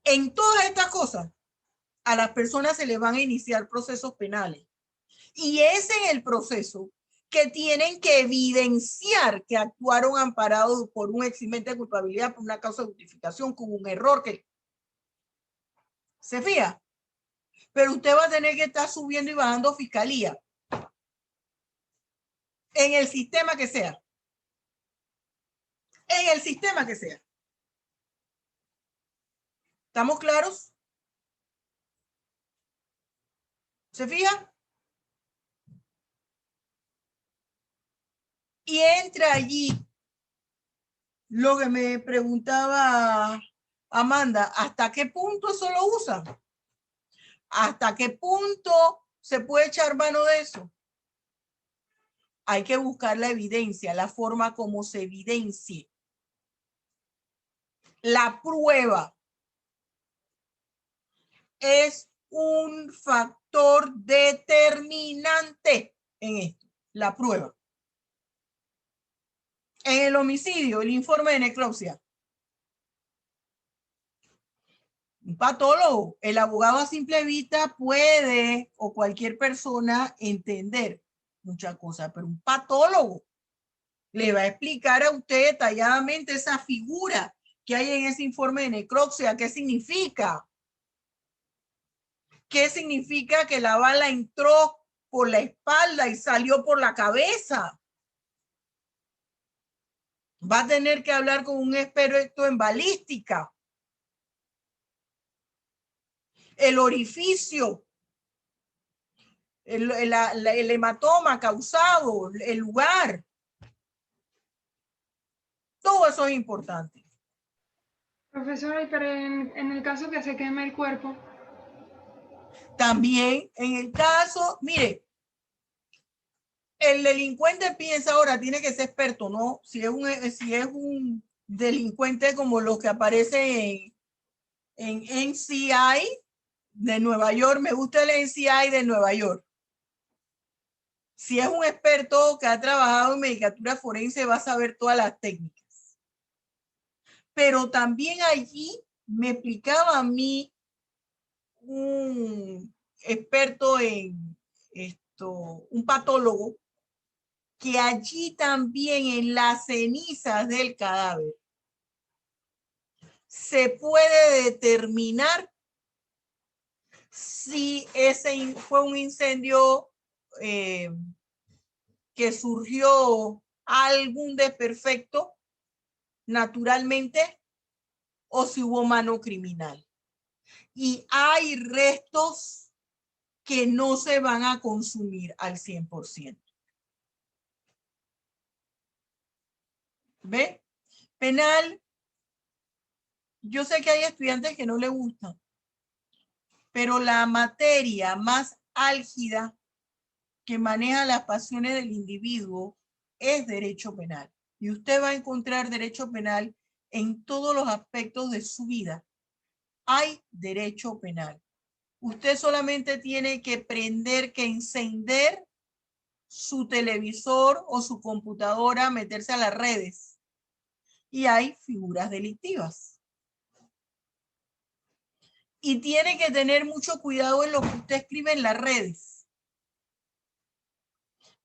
En todas estas cosas, a las personas se les van a iniciar procesos penales. Y es en el proceso que tienen que evidenciar que actuaron amparados por un eximente de culpabilidad, por una causa de justificación, con un error que se fía. Pero usted va a tener que estar subiendo y bajando fiscalía en el sistema que sea. En el sistema que sea. ¿Estamos claros? ¿Se fija? Y entra allí lo que me preguntaba Amanda, ¿hasta qué punto eso lo usan? ¿Hasta qué punto se puede echar mano de eso? Hay que buscar la evidencia, la forma como se evidencie. La prueba es un factor determinante en esto, la prueba. En el homicidio, el informe de necropsia. Un patólogo, el abogado a simple vista puede, o cualquier persona, entender muchas cosas, pero un patólogo le va a explicar a usted detalladamente esa figura que hay en ese informe de necropsia, qué significa. ¿Qué significa que la bala entró por la espalda y salió por la cabeza? Va a tener que hablar con un experto en balística. El orificio, el hematoma causado, el lugar. Todo eso es importante. Profesora, pero en el caso que se queme el cuerpo. También en el caso, mire, el delincuente piensa ahora, tiene que ser experto, ¿no? Si es un delincuente como los que aparecen en NCI de Nueva York, me gusta el NCI de Nueva York. Si es un experto que ha trabajado en medicatura forense, va a saber todas las técnicas. Pero también allí me explicaba a mí un experto en esto, un patólogo, que allí también en las cenizas del cadáver se puede determinar si ese fue un incendio que surgió algún desperfecto naturalmente o si hubo mano criminal. Y hay restos que no se van a consumir al 100%. ¿Ve? Penal, yo sé que hay estudiantes que no le gustan, pero la materia más álgida que maneja las pasiones del individuo es derecho penal. Y usted va a encontrar derecho penal en todos los aspectos de su vida. Hay derecho penal. Usted solamente tiene que encender su televisor o su computadora, meterse a las redes. Y hay figuras delictivas. Y tiene que tener mucho cuidado en lo que usted escribe en las redes.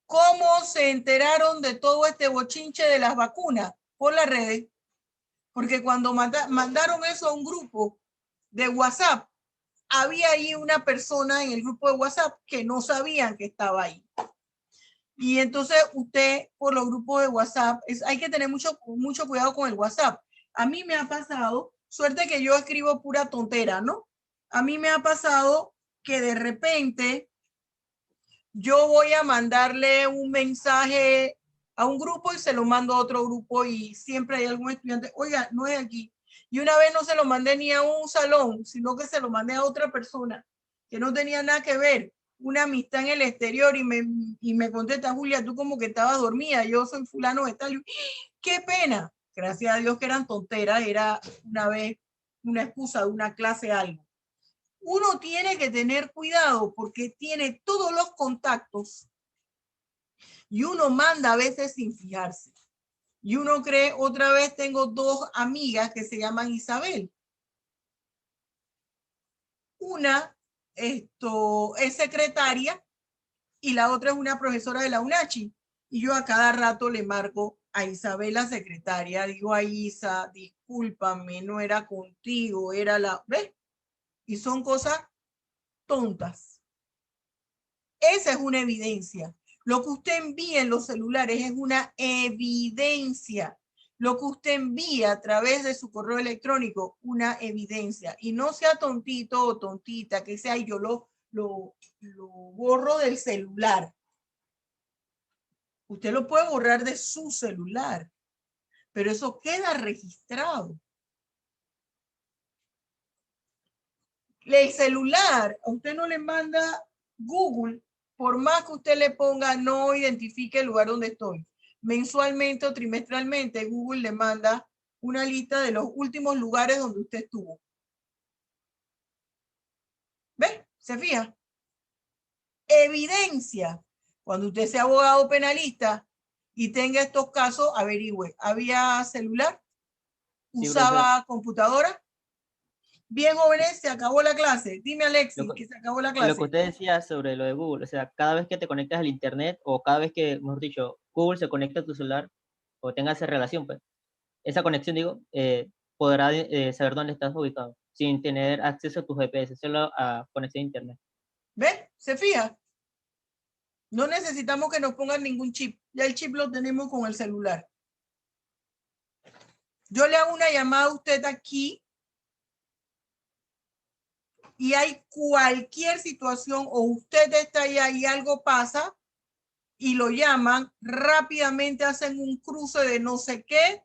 ¿Cómo se enteraron de todo este bochinche de las vacunas? Por las redes. Porque cuando mandaron eso a un grupo de WhatsApp, había ahí una persona en el grupo de WhatsApp que no sabían que estaba ahí. Y entonces usted, por los grupos de WhatsApp, hay que tener mucho cuidado con el WhatsApp. A mí me ha pasado, suerte que yo escribo pura tontera, ¿no? A mí me ha pasado que de repente yo voy a mandarle un mensaje a un grupo y se lo mando a otro grupo y siempre hay algún estudiante, oiga, no es aquí. Y una vez no se lo mandé ni a un salón, sino que se lo mandé a otra persona que no tenía nada que ver, una amistad en el exterior y me contesta, Julia, tú como que estabas dormida, yo soy fulano de tal. ¡Qué pena! Gracias a Dios que eran tonteras, era una vez una excusa de una clase algo. Uno tiene que tener cuidado porque tiene todos los contactos y uno manda a veces sin fijarse. Y uno cree, otra vez tengo dos amigas que se llaman Isabel. Una es secretaria y la otra es una profesora de la UNACHI. Y yo a cada rato le marco a Isabel, la secretaria, digo a Isa, discúlpame, no era contigo, era la... ¿Ves? Y son cosas tontas. Esa es una evidencia. Lo que usted envía en los celulares es una evidencia. Lo que usted envía a través de su correo electrónico, una evidencia. Y no sea tontito o tontita, que sea yo lo borro del celular. Usted lo puede borrar de su celular, pero eso queda registrado. El celular, a usted no le manda Google, por más que usted le ponga no identifique el lugar donde estoy. Mensualmente o trimestralmente, Google le manda una lista de los últimos lugares donde usted estuvo. ¿Ve? ¿Se fija? Evidencia. Cuando usted sea abogado penalista y tenga estos casos, averigüe. ¿Había celular? ¿Usaba computadora? Bien, jóvenes, se acabó la clase. Dime, Alexis, que se acabó la clase. Lo que usted decía sobre lo de Google, o sea, cada vez que te conectas al internet o cada vez que, mejor dicho, Google se conecta a tu celular o tenga esa relación, pues, esa conexión, digo, podrá saber dónde estás ubicado sin tener acceso a tu GPS, solo a conexión a internet. ¿Ves? ¿Se fija? No necesitamos que nos pongan ningún chip. Ya el chip lo tenemos con el celular. Yo le hago una llamada a usted aquí y hay cualquier situación o usted está allá y algo pasa y lo llaman, rápidamente hacen un cruce de no sé qué.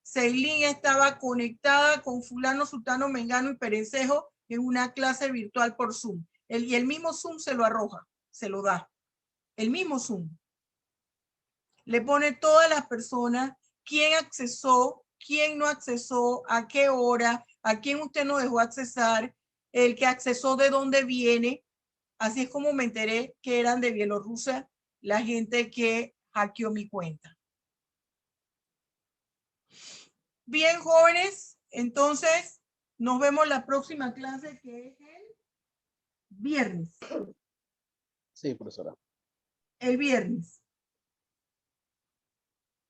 Ceilín estaba conectada con fulano, sultano, mengano y perencejo en una clase virtual por Zoom. Y el mismo Zoom se lo arroja, se lo da. El mismo Zoom. Le pone todas las personas, quién accesó, quién no accesó, a qué hora, a quién usted no dejó accesar, el que accesó de dónde viene. Así es como me enteré que eran de Bielorrusia la gente que hackeó mi cuenta. Bien, jóvenes, entonces nos vemos la próxima clase que es el viernes. Sí, profesora. El viernes.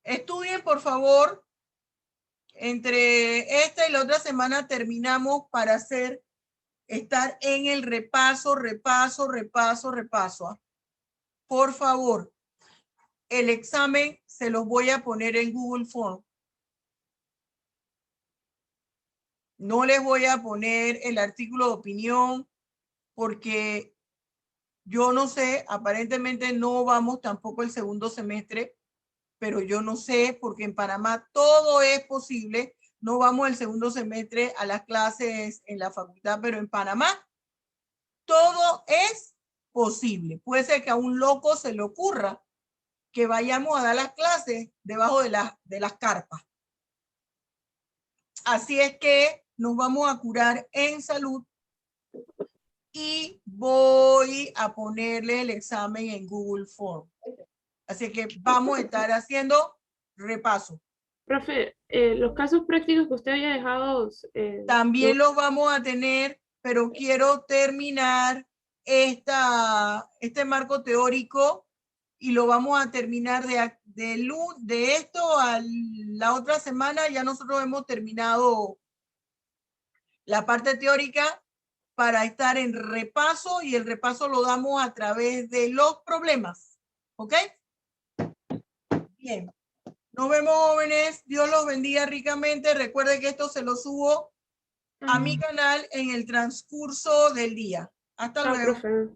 Estudien, por favor. Entre esta y la otra semana terminamos para estar en el repaso. Por favor, el examen se los voy a poner en Google Form. No les voy a poner el artículo de opinión porque yo no sé, aparentemente no vamos tampoco el segundo semestre, pero yo no sé porque en Panamá todo es posible. No vamos el segundo semestre a las clases en la facultad, pero en Panamá todo es posible. Puede ser que a un loco se le ocurra que vayamos a dar las clases debajo de las carpas. Así es que nos vamos a curar en salud y voy a ponerle el examen en Google Form. Así que vamos a estar haciendo repaso. Profe, los casos prácticos que usted había dejado... También los vamos a tener, pero quiero terminar este marco teórico y lo vamos a terminar de esto a la otra semana. Ya nosotros hemos terminado la parte teórica para estar en repaso y el repaso lo damos a través de los problemas. ¿Ok? Bien. Nos vemos, jóvenes. Dios los bendiga ricamente. Recuerden que esto se lo subo a mi canal en el transcurso del día. Hasta luego. profe.